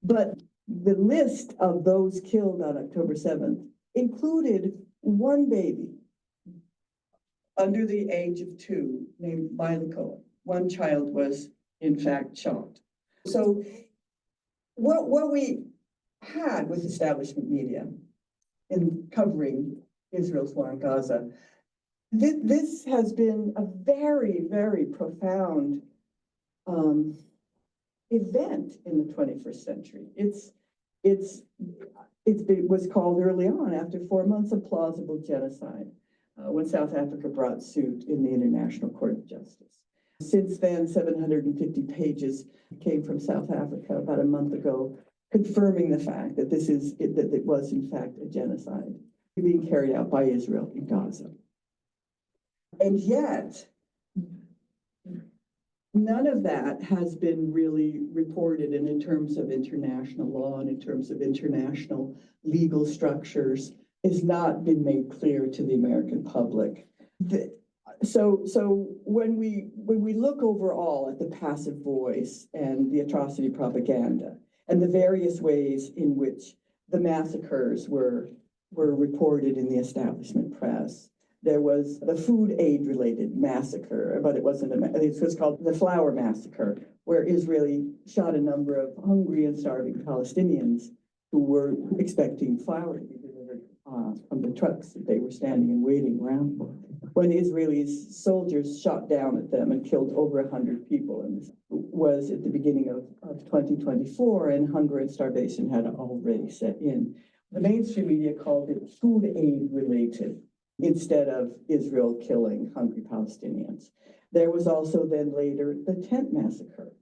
But the list of those killed on October 7th included one baby under the age of 2 named Mila Cohen. One child was, in fact, shot. So what we had with establishment media in covering Israel's war in Gaza, this has been a very, very profound event in the 21st century. It was called early on, after 4 months of plausible genocide, when South Africa brought suit in the International Court of Justice. Since then, 750 pages came from South Africa about a month ago, confirming the fact that it was in fact a genocide being carried out by Israel in Gaza. And yet, none of that has been really reported in terms of international law and in terms of international legal structures, has not been made clear to the American public. So when we look overall at the passive voice and the atrocity propaganda and the various ways in which the massacres were reported in the establishment press, there was the food aid related massacre, but it was called the Flour Massacre, where Israel shot a number of hungry and starving Palestinians who were expecting flour to be delivered from the trucks that they were standing and waiting around for. When Israeli soldiers shot down at them and killed over 100 people, and this was at the beginning of 2024, and hunger and starvation had already set in. The mainstream media called it food aid related, instead of Israel killing hungry Palestinians. There was also then later the tent massacre,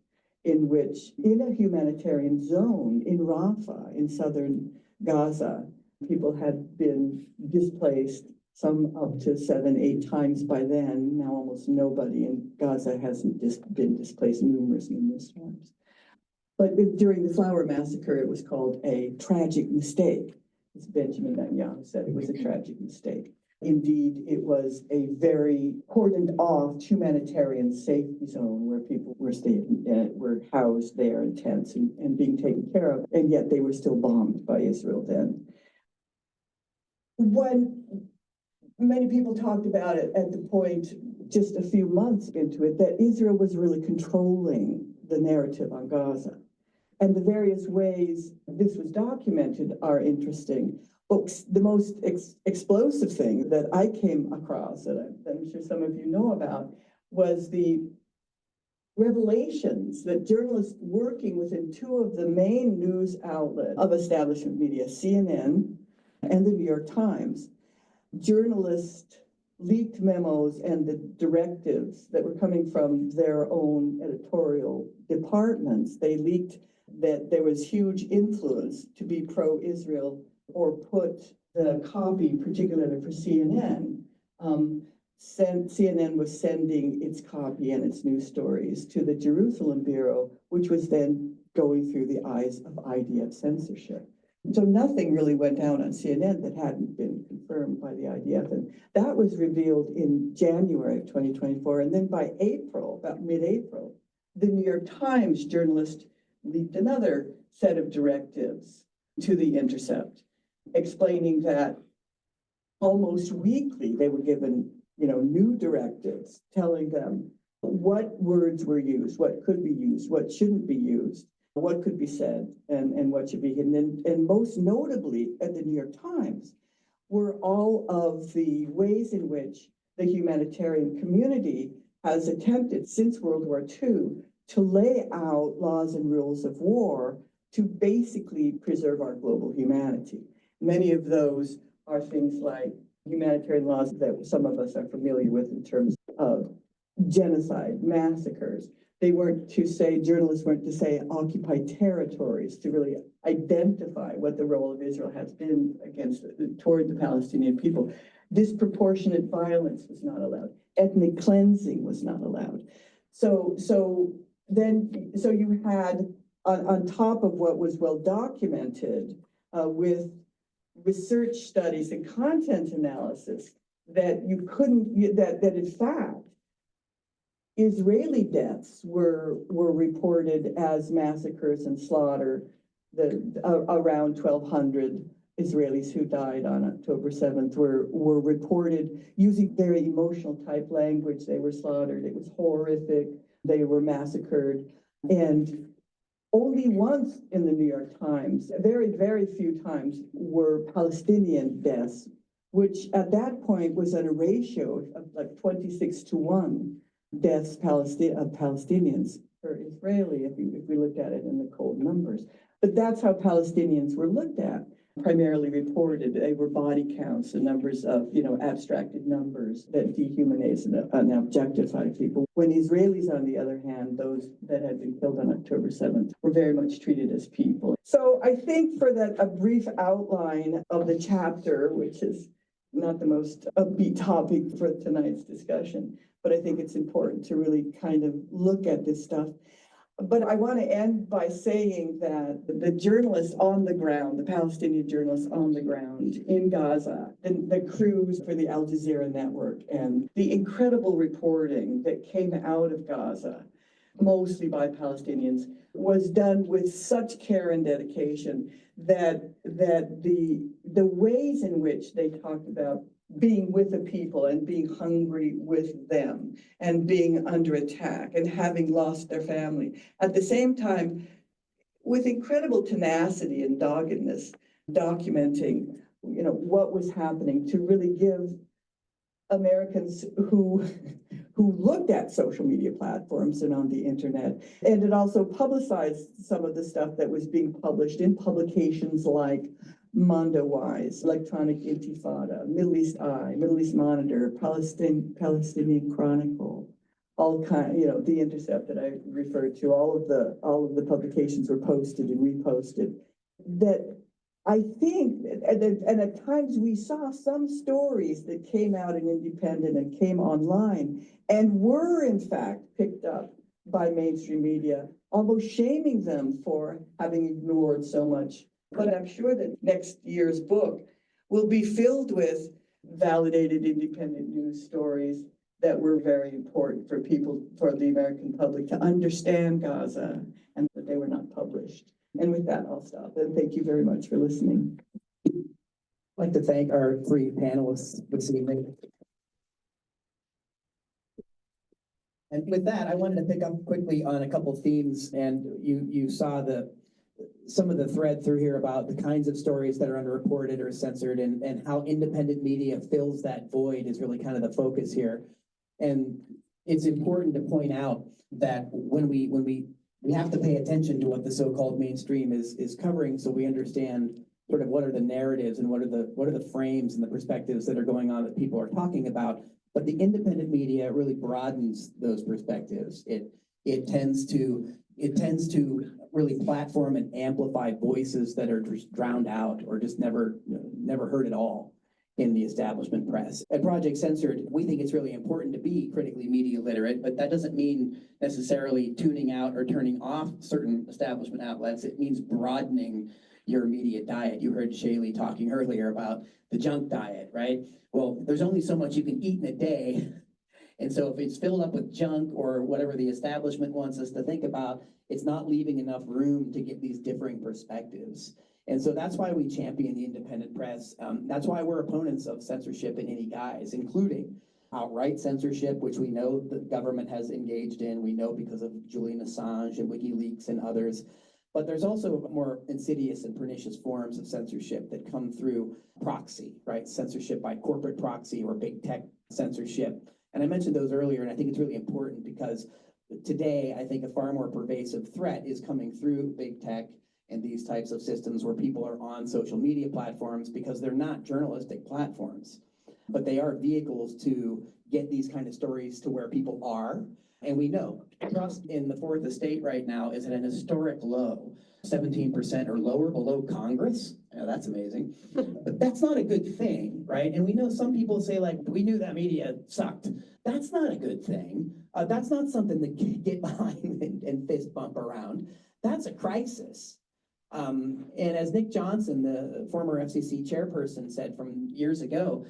in which in a humanitarian zone in Rafah, in southern Gaza, people had been displaced, some up to 7-8 times by then. Now almost nobody in Gaza hasn't been displaced numerous times. But during the Flour Massacre, it was called a tragic mistake. As Benjamin Netanyahu said, it was a tragic mistake. Indeed, it was a very cordoned off humanitarian safety zone where people were staying, were housed there in tents and being taken care of, and yet they were still bombed by Israel then. When many people talked about it at the point, just a few months into it, that Israel was really controlling the narrative on Gaza. And the various ways this was documented are interesting. But the most explosive thing that I came across, that I'm sure some of you know about, was the revelations that journalists working within two of the main news outlets of establishment media, CNN and the New York Times, journalists leaked memos and the directives that were coming from their own editorial departments. They leaked that there was huge influence to be pro-Israel or put the copy, particularly for CNN. CNN was sending its copy and its news stories to the Jerusalem Bureau, which was then going through the eyes of IDF censorship. So nothing really went down on CNN that hadn't been confirmed by the IDF. And that was revealed in January of 2024. And then by April, about mid-April, the New York Times journalist leaked another set of directives to The Intercept, explaining that almost weekly they were given, new directives telling them what words were used, what could be used, what shouldn't be used, what could be said, and what should be hidden. And most notably at the New York Times were all of the ways in which the humanitarian community has attempted since World War II to lay out laws and rules of war to basically preserve our global humanity. Many of those are things like humanitarian laws that some of us are familiar with in terms of genocide, massacres. They weren't to say, journalists weren't to say occupied territories, to really identify what the role of Israel has been toward the Palestinian people. Disproportionate violence was not allowed. Ethnic cleansing was not allowed. So you had on top of what was well documented with research studies and content analysis that in fact Israeli deaths were reported as massacres and slaughter. Around 1,200 Israelis who died on October 7th were reported using very emotional type language. They were slaughtered. It was horrific. They were massacred. And only once in the New York Times, very, very few times, were Palestinian deaths, which at that point was at a ratio of like 26-1 deaths of Palestinians per Israeli, if we looked at it in the cold numbers. But that's how Palestinians were looked at, primarily reported. They were body counts, the numbers of, abstracted numbers that dehumanize and objectify people. When Israelis, on the other hand, those that had been killed on October 7th, were very much treated as people. So I think for that, a brief outline of the chapter, which is not the most upbeat topic for tonight's discussion, but I think it's important to really kind of look at this stuff. But I want to end by saying that the journalists on the ground, the Palestinian journalists on the ground in Gaza, the crews for the Al Jazeera network, and the incredible reporting that came out of Gaza, mostly by Palestinians, was done with such care and dedication that the ways in which they talked about being with the people and being hungry with them and being under attack and having lost their family. At the same time, with incredible tenacity and doggedness, documenting, what was happening to really give Americans who looked at social media platforms and on the internet. And it also publicized some of the stuff that was being published in publications like MondoWise, Electronic Intifada, Middle East Eye, Middle East Monitor, Palestinian Chronicle, all kind, The Intercept that I referred to, all of the publications were posted and reposted. That I think, and at times we saw some stories that came out in Independent and came online and were in fact picked up by mainstream media, almost shaming them for having ignored so much. But I'm sure that next year's book will be filled with validated independent news stories that were very important for people, for the American public to understand Gaza, and that they were not published. And with that, I'll stop. And thank you very much for listening. I'd like to thank our three panelists this evening. And with that, I wanted to pick up quickly on a couple themes, and you saw some of the thread through here about the kinds of stories that are underreported or censored, and how independent media fills that void is really kind of the focus here. And it's important to point out that when we have to pay attention to what the so-called mainstream is covering, so we understand sort of what are the narratives and what are the frames and the perspectives that are going on that people are talking about. But the independent media really broadens those perspectives. It tends to really platform and amplify voices that are just drowned out or just never heard at all in the establishment press. At Project Censored, we think it's really important to be critically media literate, but that doesn't mean necessarily tuning out or turning off certain establishment outlets. It means broadening your media diet. You heard Shaylee talking earlier about the junk diet, right? Well, there's only so much you can eat in a day. And so if it's filled up with junk or whatever the establishment wants us to think about, it's not leaving enough room to get these differing perspectives. And so that's why we champion the independent press. That's why we're opponents of censorship in any guise, including outright censorship, which we know the government has engaged in. We know because of Julian Assange and WikiLeaks and others. But there's also more insidious and pernicious forms of censorship that come through proxy, right? Censorship by corporate proxy or big tech censorship. And I mentioned those earlier, and I think it's really important because today, I think a far more pervasive threat is coming through big tech and these types of systems where people are on social media platforms because they're not journalistic platforms, but they are vehicles to get these kind of stories to where people are. And we know trust in the fourth estate right now is at an historic low, 17% or lower below Congress. Yeah, that's amazing. But that's not a good thing, right? And we know some people say, like, we knew that media sucked. That's not a good thing. That's not something to get behind and fist bump around. That's a crisis. And as Nick Johnson, the former FCC chairperson, said from years ago,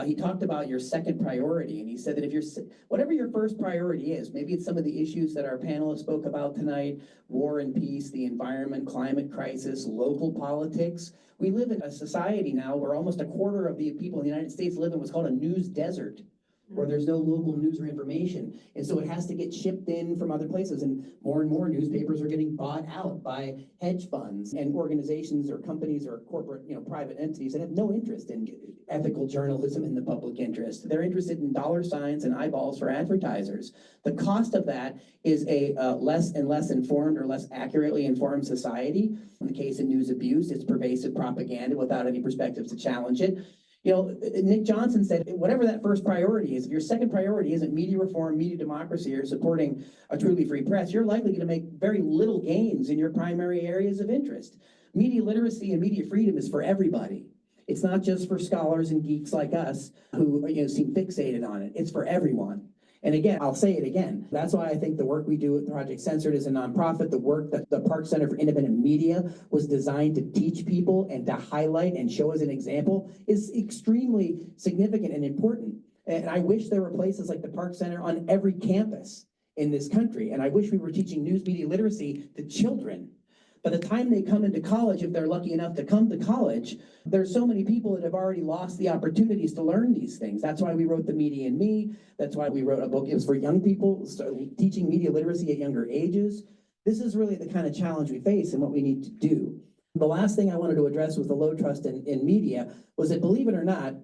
he talked about your second priority, and he said that if whatever your first priority is, maybe it's some of the issues that our panelists spoke about tonight, war and peace, the environment, climate crisis, local politics. We live in a society now where almost a quarter of the people in the United States live in what's called a news desert, where there's no local news or information. And so it has to get shipped in from other places. And more newspapers are getting bought out by hedge funds and organizations or companies or corporate, private entities that have no interest in ethical journalism in the public interest. They're interested in dollar signs and eyeballs for advertisers. The cost of that is a less and less informed or less accurately informed society. In the case of news abuse, it's pervasive propaganda without any perspectives to challenge it. Nick Johnson said, whatever that first priority is, if your second priority isn't media reform, media democracy, or supporting a truly free press, you're likely going to make very little gains in your primary areas of interest. Media literacy and media freedom is for everybody. It's not just for scholars and geeks like us who seem fixated on it. It's for everyone. And again, I'll say it again. That's why I think the work we do at Project Censored is a nonprofit. The work that the Park Center for Independent Media was designed to teach people and to highlight and show as an example is extremely significant and important. And I wish there were places like the Park Center on every campus in this country. And I wish we were teaching news media literacy to children. By the time they come into college, if they're lucky enough to come to college, there's so many people that have already lost the opportunities to learn these things. That's why we wrote The Media and Me. That's why we wrote a book. It was for young people, teaching media literacy at younger ages. This is really the kind of challenge we face and what we need to do. The last thing I wanted to address with the low trust in media was that, believe it or not,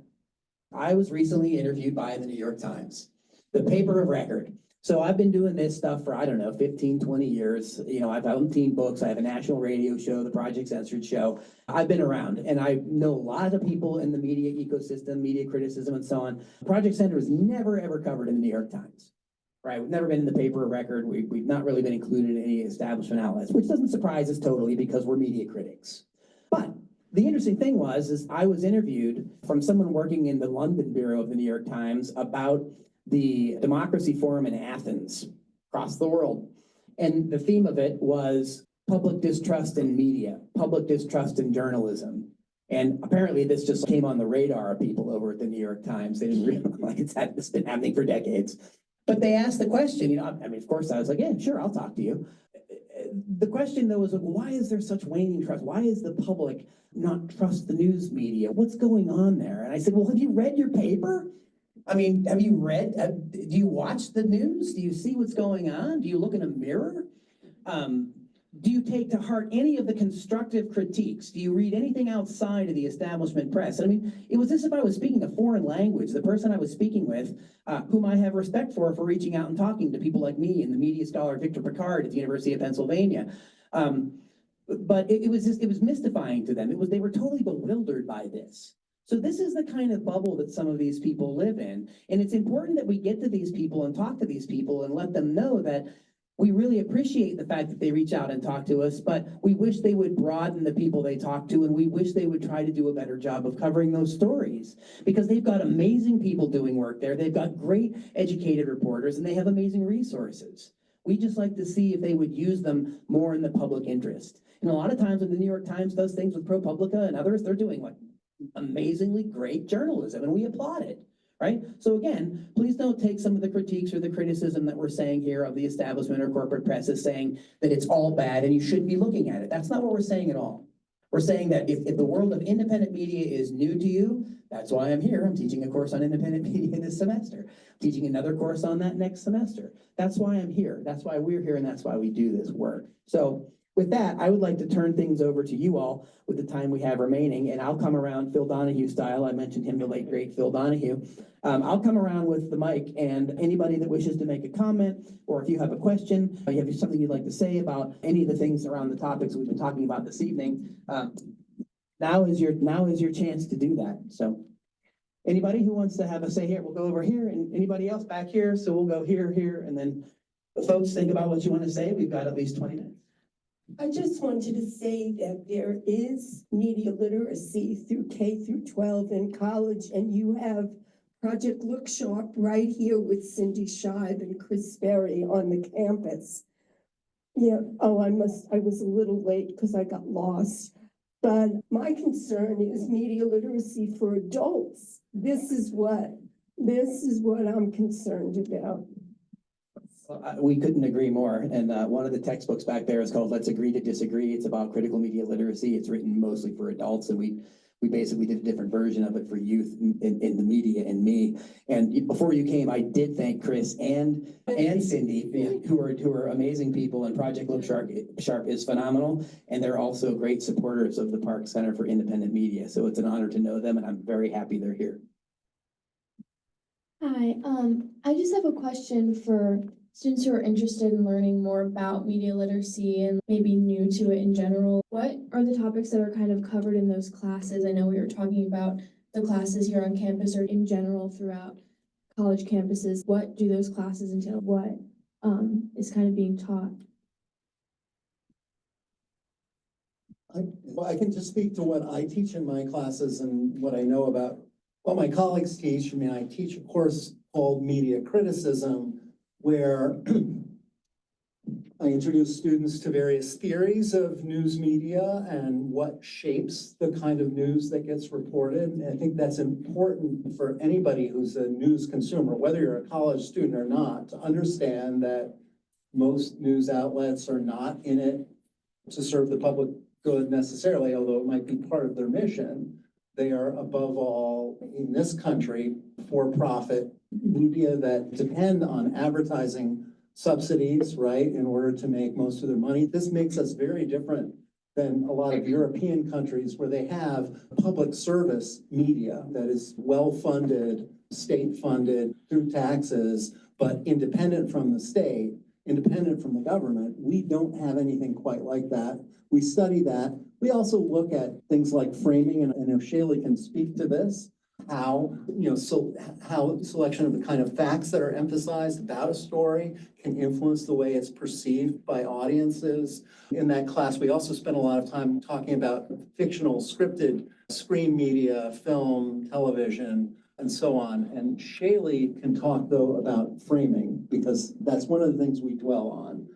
I was recently interviewed by the New York Times, the paper of record. So I've been doing this stuff for, 15, 20 years. I've umpteen books. I have a national radio show, the Project Censored show. I've been around, and I know a lot of people in the media ecosystem, media criticism, and so on. Project Censored was never, ever covered in the New York Times, right? We've never been in the paper of record. We've not really been included in any establishment outlets, which doesn't surprise us totally because we're media critics. But the interesting thing is I was interviewed from someone working in the London bureau of the New York Times about the Democracy Forum in Athens, across the world. And the theme of it was public distrust in media, public distrust in journalism. And apparently this just came on the radar of people over at the New York Times. They didn't realize it's been happening for decades. But they asked the question, I mean, of course I was like, yeah, sure, I'll talk to you. The question though was like, why is there such waning trust? Why is the public not trust the news media? What's going on there? And I said, well, have you read your paper? I mean, have you read, do you watch the news? Do you see what's going on? Do you look in a mirror? Do you take to heart any of the constructive critiques? Do you read anything outside of the establishment press? I mean, it was as if I was speaking a foreign language. The person I was speaking with, whom I have respect for reaching out and talking to people like me and the media scholar Victor Picard at the University of Pennsylvania. But it was mystifying to them. They were totally bewildered by this. So this is the kind of bubble that some of these people live in. And it's important that we get to these people and talk to these people and let them know that we really appreciate the fact that they reach out and talk to us, but we wish they would broaden the people they talk to, and we wish they would try to do a better job of covering those stories, because they've got amazing people doing work there. They've got great educated reporters, and they have amazing resources. We just like to see if they would use them more in the public interest. And a lot of times when the New York Times does things with ProPublica and others, they're doing like amazingly great journalism, and we applaud it. Right? So again, please don't take some of the critiques or the criticism that we're saying here of the establishment or corporate press as saying that it's all bad and you shouldn't be looking at it. That's not what we're saying at all. We're saying that if the world of independent media is new to you, that's why I'm here. I'm teaching a course on independent media this semester. I'm teaching another course on that next semester. That's why I'm here. That's why we're here, and that's why we do this work. So with that, I would like to turn things over to you all with the time we have remaining, and I'll come around Phil Donahue style. I mentioned him, the late, great Phil Donahue. I'll come around with the mic, and anybody that wishes to make a comment, or if you have a question, or you have something you'd like to say about any of the things around the topics we've been talking about this evening, now is your chance to do that. So anybody who wants to have a say here, we'll go over here, and anybody else back here, so we'll go here, and then the folks think about what you want to say. We've got at least 20 minutes. I just wanted to say that there is media literacy through K through 12 in college, and you have Project Look Sharp right here with Cindy Scheib and Chris Berry on the campus. Yeah, I was a little late because I got lost. But my concern is media literacy for adults. This is what I'm concerned about. We couldn't agree more. And one of the textbooks back there is called Let's Agree to Disagree. It's about critical media literacy. It's written mostly for adults, and we basically did a different version of it for youth in the media and me. And before you came, I did thank Chris and Cindy, who are amazing people, and Project Look Sharp is phenomenal. And they're also great supporters of the Park Center for Independent Media. So it's an honor to know them, and I'm very happy they're here. Hi, I just have a question for students who are interested in learning more about media literacy and maybe new to it in general. What are the topics that are kind of covered in those classes? I know we were talking about the classes here on campus or in general throughout college campuses. What do those classes entail? What is kind of being taught? I can just speak to what I teach in my classes and what I know about what my colleagues teach. I mean, I teach a course called Media Criticism, where I introduce students to various theories of news media and what shapes the kind of news that gets reported. And I think that's important for anybody who's a news consumer, whether you're a college student or not, to understand that most news outlets are not in it to serve the public good necessarily, although it might be part of their mission. They are above all, in this country, for-profit media that depend on advertising subsidies, right, in order to make most of their money. This makes us very different than a lot of European countries where they have public service media that is well-funded, state-funded through taxes, but independent from the state, independent from the government. We don't have anything quite like that. We study that. We also look at things like framing, and I know Shaylee can speak to this, how selection of the kind of facts that are emphasized about a story can influence the way it's perceived by audiences. In that class, we also spent a lot of time talking about fictional, scripted screen media, film, television, and so on. And Shaylee can talk, though, about framing, because that's one of the things we dwell on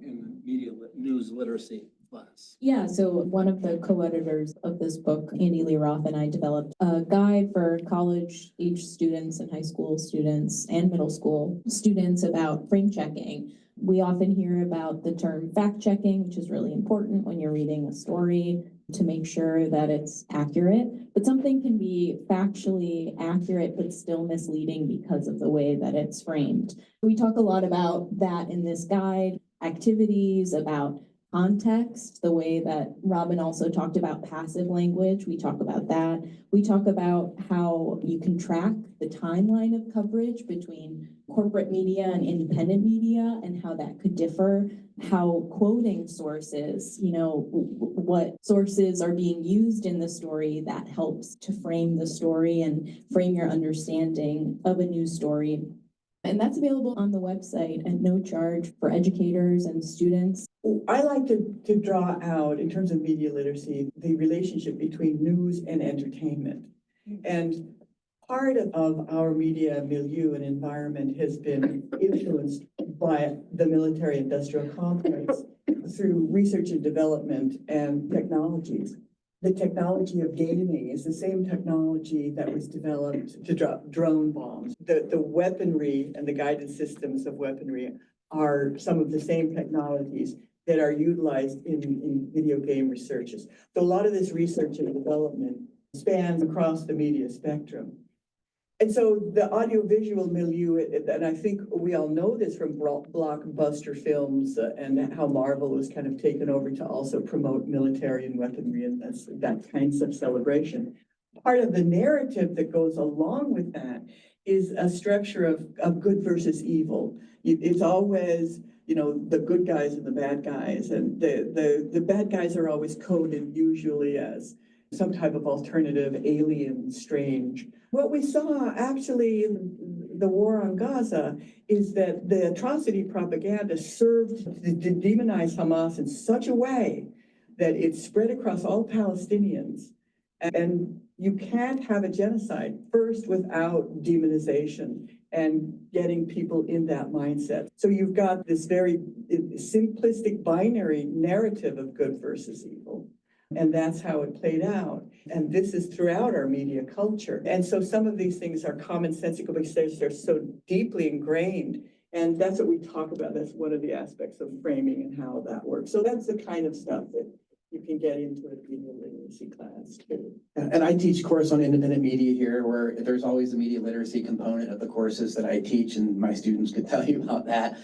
in the media news literacy class. us? Yeah, so one of the co-editors of this book, Andy Lee Roth, and I developed a guide for college-age students and high school students and middle school students about frame checking. We often hear about the term fact checking, which is really important when you're reading a story to make sure that it's accurate, but something can be factually accurate but still misleading because of the way that it's framed. We talk a lot about that in this guide, activities, about context, the way that Robin also talked about passive language. We talk about that. We talk about how you can track the timeline of coverage between corporate media and independent media and how that could differ, how quoting sources, what sources are being used in the story that helps to frame the story and frame your understanding of a news story. And that's available on the website at no charge for educators and students. I like to draw out, in terms of media literacy, the relationship between news and entertainment. And part of our media milieu and environment has been influenced by the military-industrial complex through research and development and technologies. The technology of gaming is the same technology that was developed to drop drone bombs. The weaponry and the guided systems of weaponry are some of the same technologies that are utilized in video game researches. So a lot of this research and development spans across the media spectrum. And so the audiovisual milieu, and I think we all know this from blockbuster films and how Marvel was kind of taken over to also promote military and weaponry and that kinds of celebration. Part of the narrative that goes along with that is a structure of good versus evil. It's always, the good guys and the bad guys, and the bad guys are always coded usually as some type of alternative, alien, strange. What we saw actually in the war on Gaza is that the atrocity propaganda served to demonize Hamas in such a way that it spread across all Palestinians. And you can't have a genocide first without demonization and getting people in that mindset. So you've got this very simplistic binary narrative of good versus evil. And that's how it played out. And this is throughout our media culture. And so some of these things are commonsensical because they're so deeply ingrained. And that's what we talk about. That's one of the aspects of framing and how that works. So that's the kind of stuff that you can get into a media literacy class too. And I teach a course on independent media here where there's always a media literacy component of the courses that I teach, and my students could tell you about that.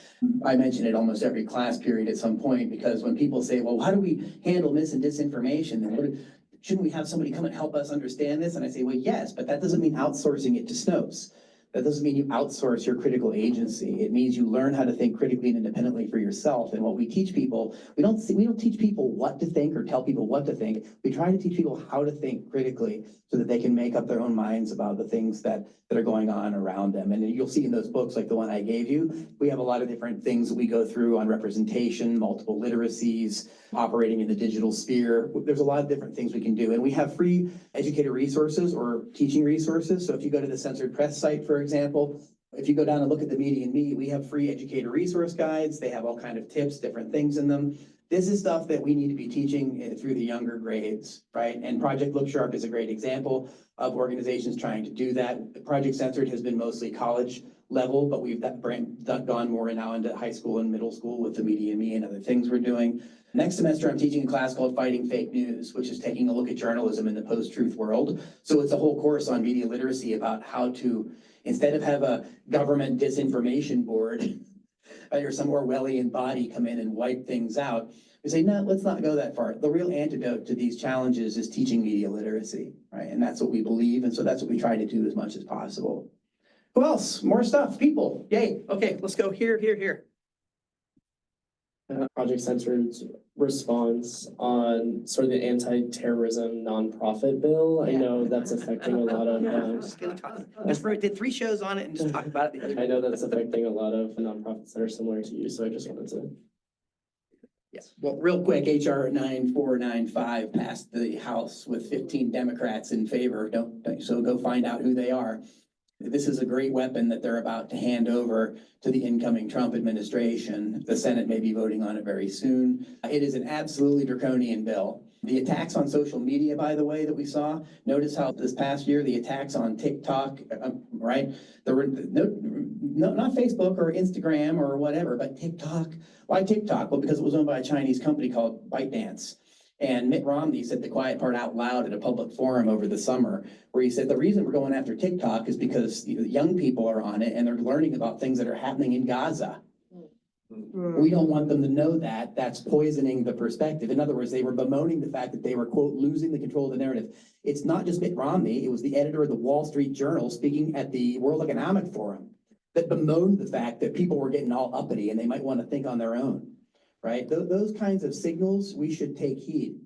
I mention it almost every class period at some point, because when people say, well, how do we handle mis and disinformation? And shouldn't we have somebody come and help us understand this? And I say, well, yes, but that doesn't mean outsourcing it to Snopes. That doesn't mean you outsource your critical agency. It means you learn how to think critically and independently for yourself. And what we teach people, we don't teach people what to think or tell people what to think. We try to teach people how to think critically so that they can make up their own minds about the things that are going on around them. And you'll see in those books, like the one I gave you, we have a lot of different things that we go through on representation, multiple literacies, operating in the digital sphere. There's a lot of different things we can do. And we have free educator resources or teaching resources. So if you go to the Censored Press site, for example, if you go down and look at the Media and Me, we have free educator resource guides. They have all kinds of tips, different things in them. This is stuff that we need to be teaching through the younger grades, right? And Project Look Sharp is a great example of organizations trying to do that. Project Censored has been mostly college level, but we've gone more now into high school and middle school with the Media and Me and other things we're doing. Next semester, I'm teaching a class called Fighting Fake News, which is taking a look at journalism in the post-truth world. So it's a whole course on media literacy about how to, instead of have a government disinformation board or some Orwellian body come in and wipe things out, we say, no, let's not go that far. The real antidote to these challenges is teaching media literacy, right? And that's what we believe, and so that's what we try to do as much as possible. Who else? More stuff, people, yay. Okay, let's go here. Project Censored's response on sort of the anti-terrorism nonprofit bill. I know that's affecting a lot of. Did 3 shows on it and just talk about it. I know that's affecting a lot of nonprofits that are similar to you, so I just wanted to. Yes. Well, real quick, HR 9495 passed the House with 15 Democrats in favor. So go find out who they are. This is a great weapon that they're about to hand over to the incoming Trump administration. The Senate may be voting on it very soon. It is an absolutely draconian bill. The attacks on social media, by the way, that we saw, notice how this past year, the attacks on TikTok, right? There were not Facebook or Instagram or whatever, but TikTok. Why TikTok? Well, because it was owned by a Chinese company called ByteDance. And Mitt Romney said the quiet part out loud at a public forum over the summer, where he said the reason we're going after TikTok is because young people are on it and they're learning about things that are happening in Gaza. We don't want them to know that. That's poisoning the perspective. In other words, they were bemoaning the fact that they were, quote, losing the control of the narrative. It's not just Mitt Romney. It was the editor of the Wall Street Journal speaking at the World Economic Forum that bemoaned the fact that people were getting all uppity and they might want to think on their own, right? Those kinds of signals, we should take heed.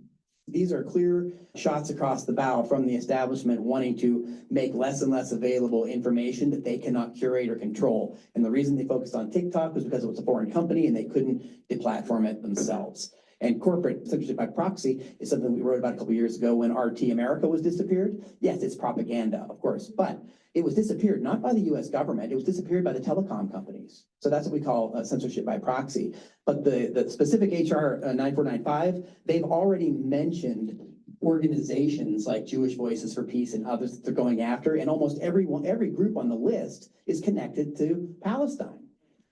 These are clear shots across the bow from the establishment wanting to make less and less available information that they cannot curate or control. And the reason they focused on TikTok was because it was a foreign company and they couldn't deplatform it themselves. And corporate censorship by proxy is something we wrote about a couple of years ago when RT America was disappeared. Yes, it's propaganda, of course, but it was disappeared not by the US government, it was disappeared by the telecom companies. So that's what we call censorship by proxy. But the specific HR 9495, they've already mentioned organizations like Jewish Voices for Peace and others that they're going after, and almost every group on the list is connected to Palestine.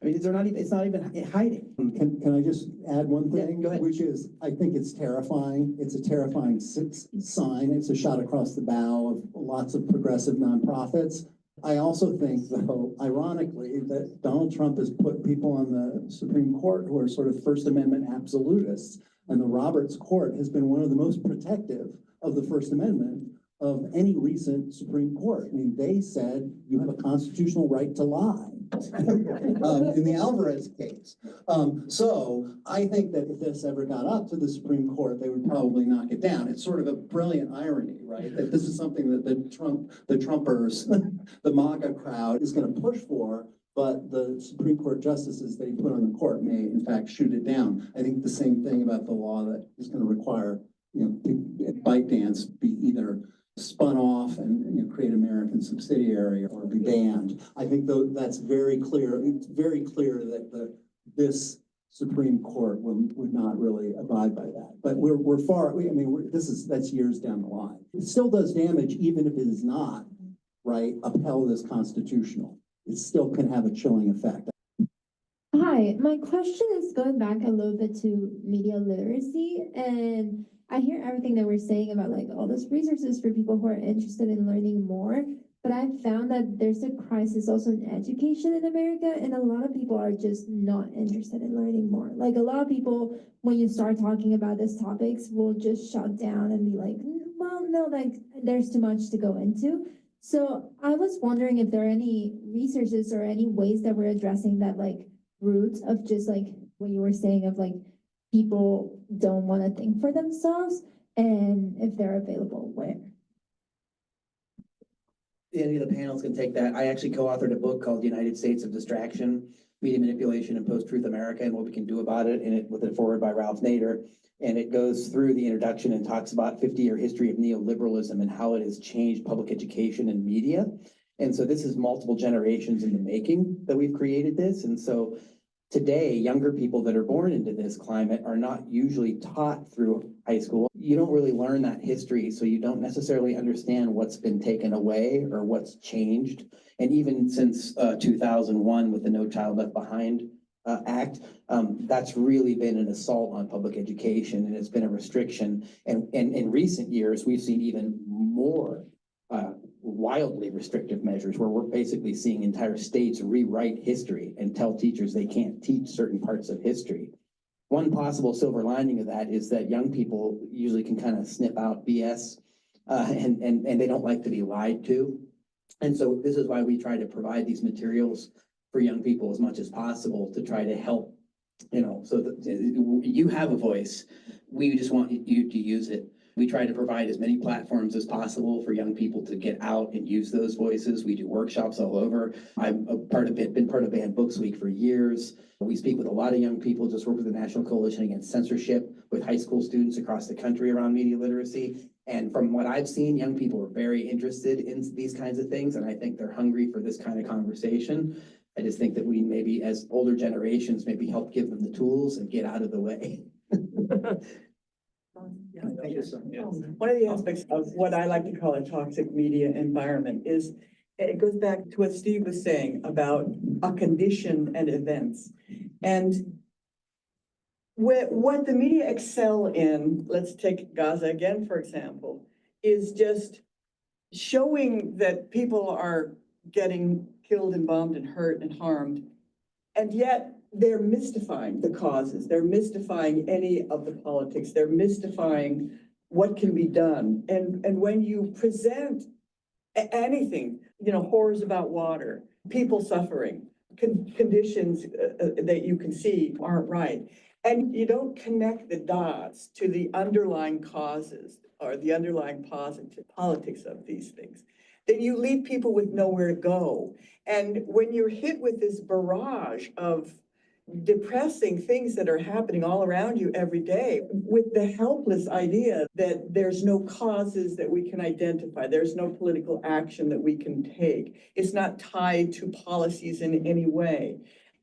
I mean, it's not even hiding. Can I just add one thing? Yeah, go ahead. Which is, I think it's terrifying. It's a terrifying sign. It's a shot across the bow of lots of progressive nonprofits. I also think, though, ironically, that Donald Trump has put people on the Supreme Court who are sort of First Amendment absolutists. And the Roberts Court has been one of the most protective of the First Amendment of any recent Supreme Court. I mean, they said you have a constitutional right to lie. In the Alvarez case. So I think that if this ever got up to the Supreme Court, they would probably knock it down. It's sort of a brilliant irony, right? That this is something that the Trumpers, the MAGA crowd is going to push for, but the Supreme Court justices that he put on the court may in fact shoot it down. I think the same thing about the law that is going to require, ByteDance be either spun off and create an American subsidiary or be banned. I think though that's very clear. It's very clear that this Supreme Court would not really abide by that. But we're far. That's years down the line. It still does damage, even if it is not right upheld as constitutional. It still can have a chilling effect. Hi, my question is going back a little bit to media literacy, and I hear everything that we're saying about like all those resources for people who are interested in learning more, but I've found that there's a crisis also in education in America, and a lot of people are just not interested in learning more. Like a lot of people, when you start talking about these topics, will just shut down and be like, well, no, like there's too much to go into. So I was wondering if there are any resources or any ways that we're addressing that like root of just like what you were saying of like people don't want to think for themselves, and if they're available, where? Any of the panels can take that. I actually co-authored a book called United States of Distraction, Media Manipulation in Post-Truth America and What We Can Do About It, and with a foreword by Ralph Nader. And it goes through the introduction and talks about 50-year history of neoliberalism and how it has changed public education and media. And so this is multiple generations in the making that we've created this. And so today, younger people that are born into this climate are not usually taught through high school. You don't really learn that history, so you don't necessarily understand what's been taken away or what's changed. And even since 2001 with the No Child Left Behind Act, that's really been an assault on public education, and it's been a restriction. And in recent years, we've seen even more wildly restrictive measures where we're basically seeing entire states rewrite history and tell teachers they can't teach certain parts of history. One possible silver lining of that is that young people usually can kind of snip out BS and they don't like to be lied to. And so this is why we try to provide these materials for young people as much as possible to try to help, so that you have a voice. We just want you to use it. We try to provide as many platforms as possible for young people to get out and use those voices. We do workshops all over. I've been part of Banned Books Week for years. We speak with a lot of young people, just work with the National Coalition Against Censorship, with high school students across the country around media literacy. And from what I've seen, young people are very interested in these kinds of things, and I think they're hungry for this kind of conversation. I just think that we maybe, as older generations, maybe help give them the tools and get out of the way. One of the aspects of what I like to call a toxic media environment is, it goes back to what Steve was saying about a condition and events. And what the media excel in, let's take Gaza again, for example, is just showing that people are getting killed and bombed and hurt and harmed. And yet they're mystifying the causes. They're mystifying any of the politics. They're mystifying what can be done. And when you present anything, horrors about water, people suffering, conditions that you can see aren't right, and you don't connect the dots to the underlying causes or the underlying politics of these things, then you leave people with nowhere to go. And when you're hit with this barrage of depressing things that are happening all around you every day, with the helpless idea that there's no causes that we can identify, there's no political action that we can take, it's not tied to policies in any way,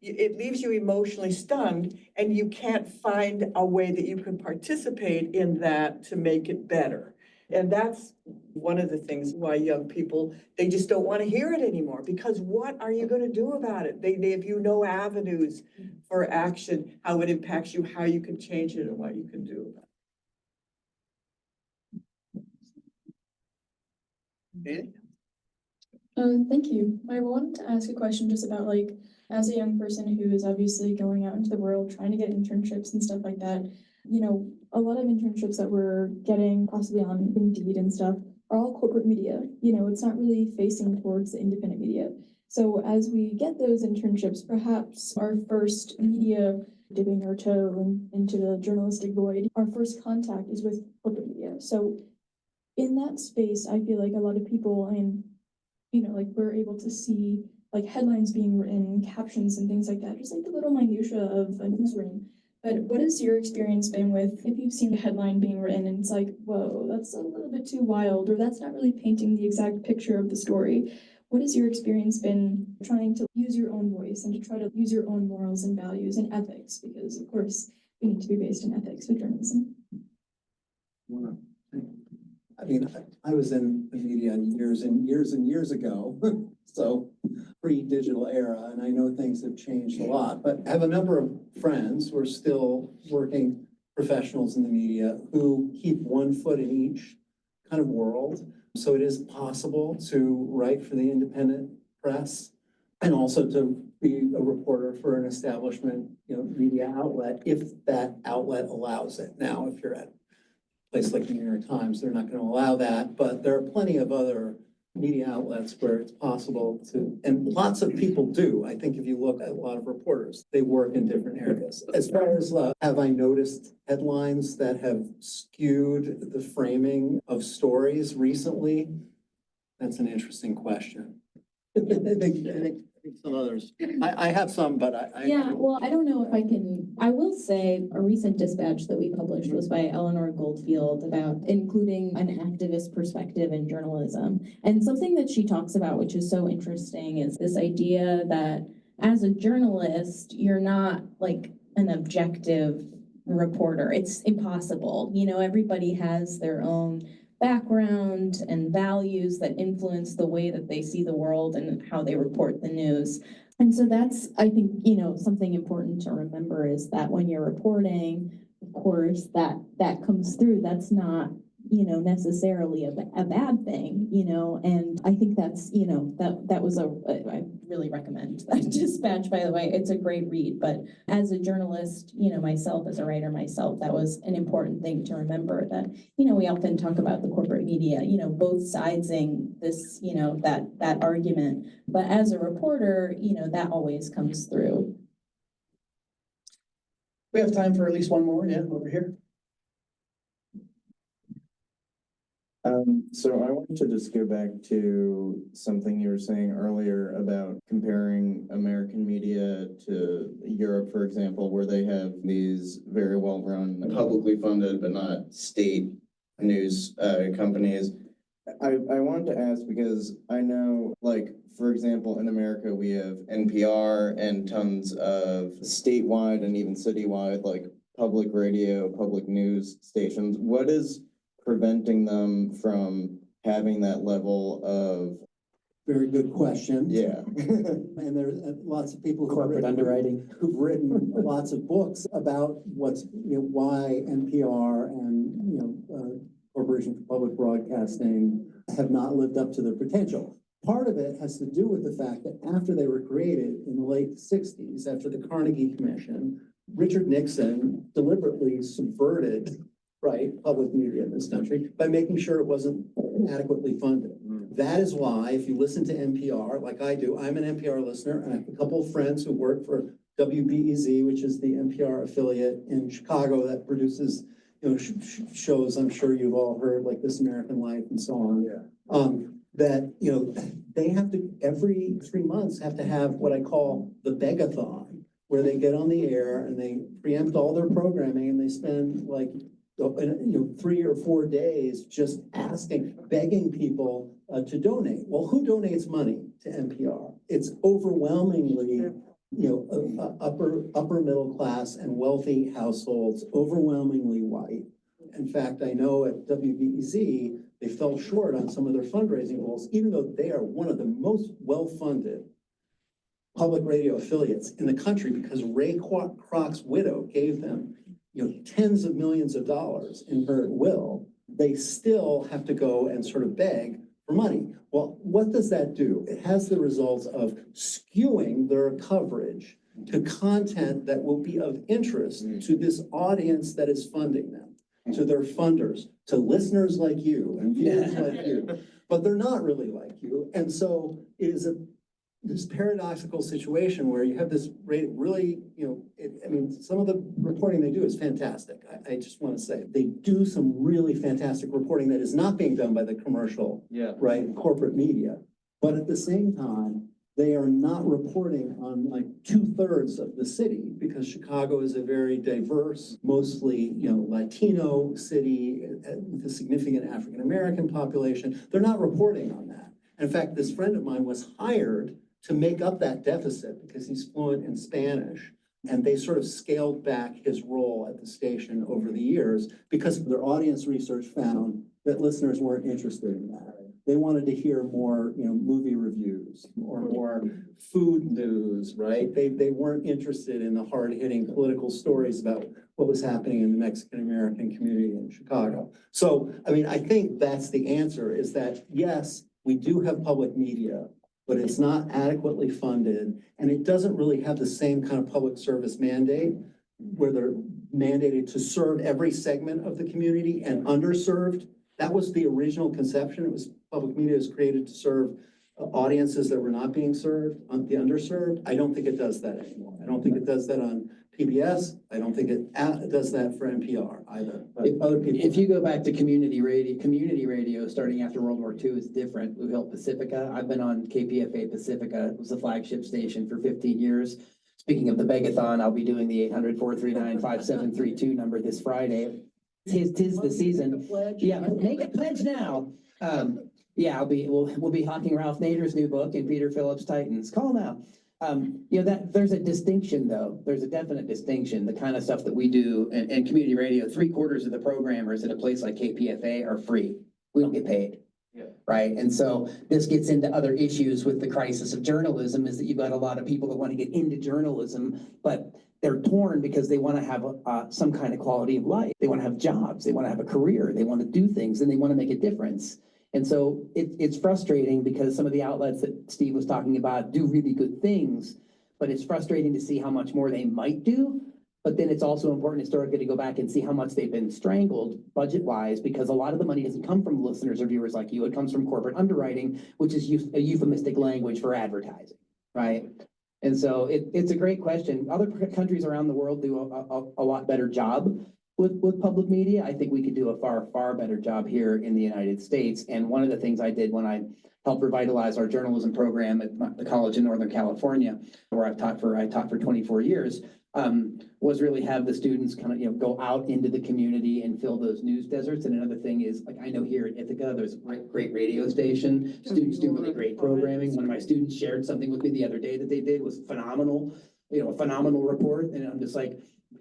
it leaves you emotionally stunned, and you can't find a way that you can participate in that to make it better. And that's one of the things why young people, they just don't want to hear it anymore, because what are you going to do about it? They have you no avenues for action, how it impacts you, how you can change it, and what you can do about it. Thank you. I wanted to ask a question just about, like, as a young person who is obviously going out into the world, trying to get internships and stuff like that, a lot of internships that we're getting possibly on Indeed and stuff are all corporate media. It's not really facing towards the independent media. So as we get those internships, perhaps our first media dipping our toe into the journalistic void, our first contact is with corporate media. So in that space, I feel like a lot of people, we're able to see like headlines being written, captions and things like that, just like the little minutia of a newsroom. But what has your experience been with, if you've seen a headline being written and it's like, whoa, that's a little bit too wild, or that's not really painting the exact picture of the story? What has your experience been trying to use your own voice and to try to use your own morals and values and ethics? Because of course, we need to be based in ethics with journalism. I mean, I was in the media years and years and years ago, so pre-digital era, and I know things have changed a lot, but I have a number of friends who are still working professionals in the media who keep one foot in each kind of world. So it is possible to write for the independent press and also to be a reporter for an establishment, media outlet, if that outlet allows it. Now, if you're at a place like the New York Times, they're not going to allow that, but there are plenty of other media outlets where it's possible to, and lots of people do. I think if you look at a lot of reporters, they work in different areas. As far as have I noticed headlines that have skewed the framing of stories recently? That's an interesting question. I think some others. I have some, but Yeah, well, I don't know if I will say a recent dispatch that we published was by Eleanor Goldfield about including an activist perspective in journalism. And something that she talks about, which is so interesting, is this idea that as a journalist, you're not like an objective reporter. It's impossible. Everybody has their own background and values that influence the way that they see the world and how they report the news. And so that's, I think, something important to remember is that when you're reporting, of course, that comes through. That's not, necessarily a bad thing, and I think that's, that was I really recommend that dispatch, by the way. It's a great read, but as a journalist, myself, as a writer myself, that was an important thing to remember that, we often talk about the corporate media, both sidesing this, that argument, but as a reporter, that always comes through. We have time for at least one more, over here. So I wanted to just go back to something you were saying earlier about comparing American media to Europe, for example, where they have these very well-run, publicly funded, but not state news companies. I wanted to ask because I know, like, for example, in America, we have NPR and tons of statewide and even citywide, like, public radio, public news stations. What is preventing them from having that level of, Very good question. yeah. And there's lots of people Corporate underwriting. who've written lots of books about what's, why NPR and, Corporation for Public Broadcasting have not lived up to their potential. Part of it has to do with the fact that after they were created in the late 60s, after the Carnegie Commission, Richard Nixon deliberately subverted, public media in this country by making sure it wasn't adequately funded. That is why, if you listen to NPR, like I do, I'm an NPR listener, and I have a couple of friends who work for WBEZ, which is the NPR affiliate in Chicago that produces, shows I'm sure you've all heard, like This American Life and so on. Yeah. That, they have to, every 3 months, have to have what I call the begathon, where they get on the air and they preempt all their programming and they spend 3 or 4 days just begging people to donate. Well, who donates money to NPR? It's overwhelmingly, upper middle class and wealthy households, overwhelmingly white. In fact, I know at WBEZ, they fell short on some of their fundraising goals, even though they are one of the most well-funded public radio affiliates in the country, because Ray Kroc's widow gave them tens of millions of dollars in her will. They still have to go and sort of beg for money. Well, what does that do? It has the results of skewing their coverage to content that will be of interest to this audience that is funding them, to their funders, to listeners like you and viewers like you, but they're not really like you. And so it is this paradoxical situation where you have this really, some of the reporting they do is fantastic. I just want to say they do some really fantastic reporting that is not being done by the commercial, corporate media. But at the same time, they are not reporting on 2/3 of the city, because Chicago is a very diverse, mostly, Latino city with a significant African-American population. They're not reporting on that. In fact, this friend of mine was hired to make up that deficit because he's fluent in Spanish. And they sort of scaled back his role at the station over the years because their audience research found that listeners weren't interested in that. They wanted to hear more, movie reviews or more food news, right? They weren't interested in the hard-hitting political stories about what was happening in the Mexican-American community in Chicago. So, I think that's the answer, is that, yes, we do have public media, but it's not adequately funded, and it doesn't really have the same kind of public service mandate where they're mandated to serve every segment of the community and underserved. That was the original conception. It was public media is created to serve audiences that were not being served, the underserved. I don't think it does that anymore. I don't think it does that on PBS. I don't think it does that for NPR either. But other people. If you go back to community radio starting after World War II is different. We built Pacifica. I've been on KPFA Pacifica. It was the flagship station for 15 years. Speaking of the Begathon, I'll be doing the 800-439-5732 number this Friday. Tis the season. Yeah, make a pledge now. We'll be hawking Ralph Nader's new book and Peter Phillips' Titans. Call now. That there's a distinction, though. There's a definite distinction. The kind of stuff that we do in community radio, 3/4 of the programmers at a place like KPFA are free. We don't get paid. Yeah. Right. And so this gets into other issues with the crisis of journalism, is that you've got a lot of people that want to get into journalism, but they're torn because they want to have some kind of quality of life. They want to have jobs. They want to have a career. They want to do things, and they want to make a difference. And so it's frustrating because some of the outlets that Steve was talking about do really good things, but it's frustrating to see how much more they might do. But then it's also important historically to go back and see how much they've been strangled budget-wise, because a lot of the money doesn't come from listeners or viewers like you. It comes from corporate underwriting, which is a euphemistic language for advertising, right? And so it's a great question. Other countries around the world do a lot better job with public media. I think we could do a far better job here in the United States. And one of the things I did when I helped revitalize our journalism program at the college in Northern California, where I taught for 24 years, was really have the students kind of, go out into the community and fill those news deserts. And another thing is, like, I know here at Ithaca, there's a great radio station. Students do really great programming. One of my students shared something with me the other day that they did was phenomenal, a phenomenal report. And I'm just like,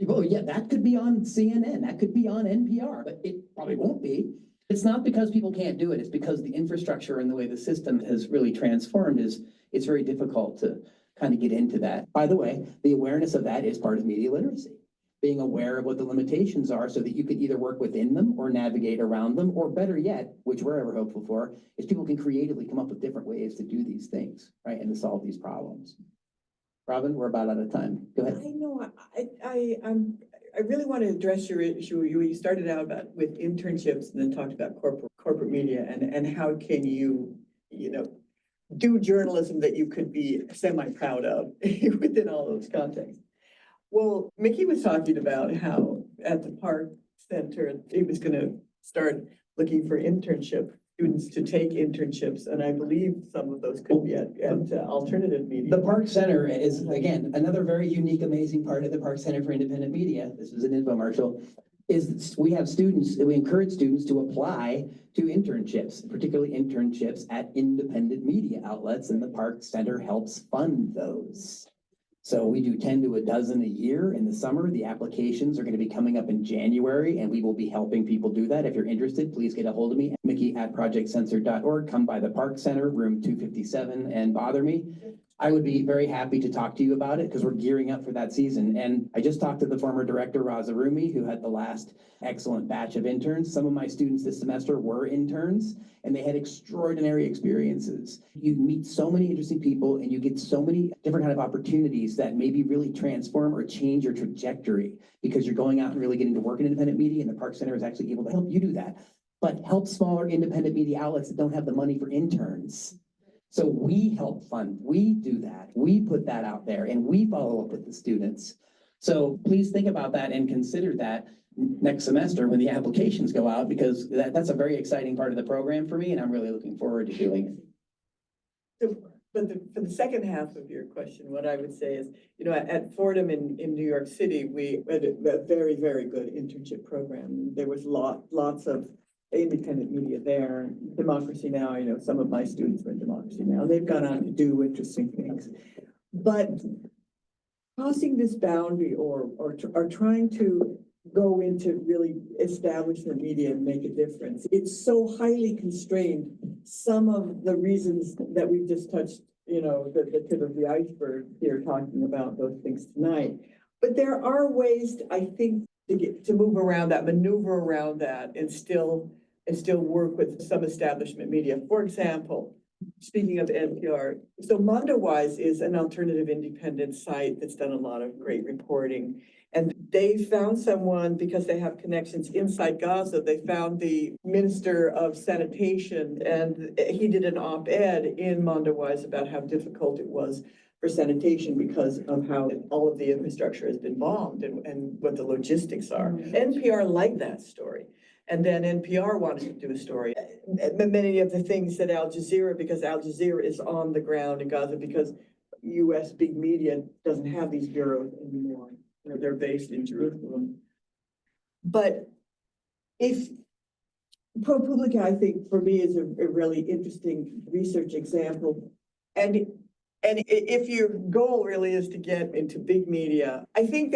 oh yeah, that could be on CNN, that could be on NPR, but it probably won't be. It's not because people can't do it. It's because the infrastructure and the way the system has really transformed it's very difficult to kind of get into that. By the way, the awareness of that is part of media literacy. Being aware of what the limitations are so that you can either work within them or navigate around them, or better yet, which we're ever hopeful for, is people can creatively come up with different ways to do these things, right? And to solve these problems. Robin, we're about out of time. Go ahead. I know, I really want to address your issue. You started out about with internships and then talked about corporate media and how can you do journalism that you could be semi-proud of within all those contexts. Well, Mickey was talking about how at the Park Center, he was going to start looking for students to take internships, and I believe some of those could be at alternative media. The Park Center is, again, another very unique, amazing part of the Park Center for Independent Media. This is an infomercial. Is we have students, we encourage students to apply to internships, particularly internships at independent media outlets, and the Park Center helps fund those. So we do 10 to a dozen a year in the summer. The applications are going to be coming up in January, and we will be helping people do that. If you're interested, please get a hold of me, Mickey@projectcensored.org. Come by the Park Center, room 257, and bother me. I would be very happy to talk to you about it because we're gearing up for that season. And I just talked to the former director, Raza Rumi, who had the last excellent batch of interns. Some of my students this semester were interns, and they had extraordinary experiences. You meet so many interesting people, and you get so many different kind of opportunities that maybe really transform or change your trajectory because you're going out and really getting to work in independent media, and the Park Center is actually able to help you do that. But help smaller independent media outlets that don't have the money for interns. So we help fund, we do that, we put that out there, and we follow up with the students. So please think about that and consider that next semester when the applications go out, because that's a very exciting part of the program for me, and I'm really looking forward to doing it. So, but for the second half of your question, what I would say is, at Fordham in New York City, we had a very, very good internship program. There was lots of independent media there. Democracy Now!, some of my students were in Democracy Now!. They've gone on to do interesting things. But crossing this boundary or trying to go into really establishment media and make a difference, it's so highly constrained. Some of the reasons that we've just touched, the tip of the iceberg here talking about those things tonight. But there are ways, I think, to move around that, maneuver around that, and still work with some establishment media. For example, speaking of NPR, so Mondowise is an alternative independent site that's done a lot of great reporting. And they found someone, because they have connections inside Gaza, they found the Minister of Sanitation, and he did an op-ed in Mondowise about how difficult it was for sanitation because of how all of the infrastructure has been bombed and what the logistics are. NPR liked that story. And then NPR wanted to do a story. Many of the things that Al Jazeera, because Al Jazeera is on the ground in Gaza, because US big media doesn't have these bureaus anymore. They're based in Jerusalem. But if ProPublica, I think for me is a really interesting research example. And if your goal really is to get into big media, I think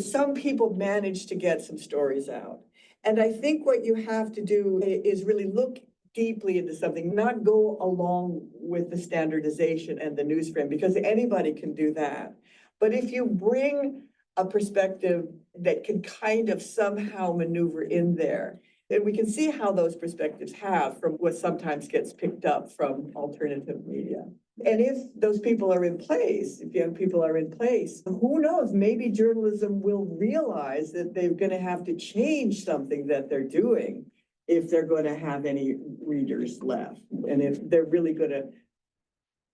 some people manage to get some stories out. And I think what you have to do is really look deeply into something, not go along with the standardization and the news frame, because anybody can do that. But if you bring a perspective that can kind of somehow maneuver in there, then we can see how those perspectives have from what sometimes gets picked up from alternative media. And if those people are in place, if young people are in place, who knows, maybe journalism will realize that they're going to have to change something that they're doing if they're going to have any readers left. And if they're really going to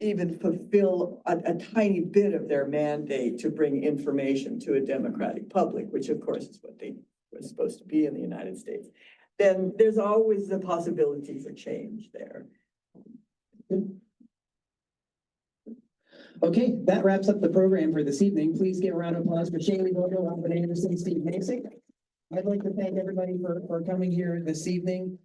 even fulfill a tiny bit of their mandate to bring information to a democratic public, which of course is what they were supposed to be in the United States, then there's always the possibility for change there. Okay, that wraps up the program for this evening. Please give a round of applause for Shaylee Bogle, Robin Anderson, Steve Masick. I'd like to thank everybody for coming here this evening.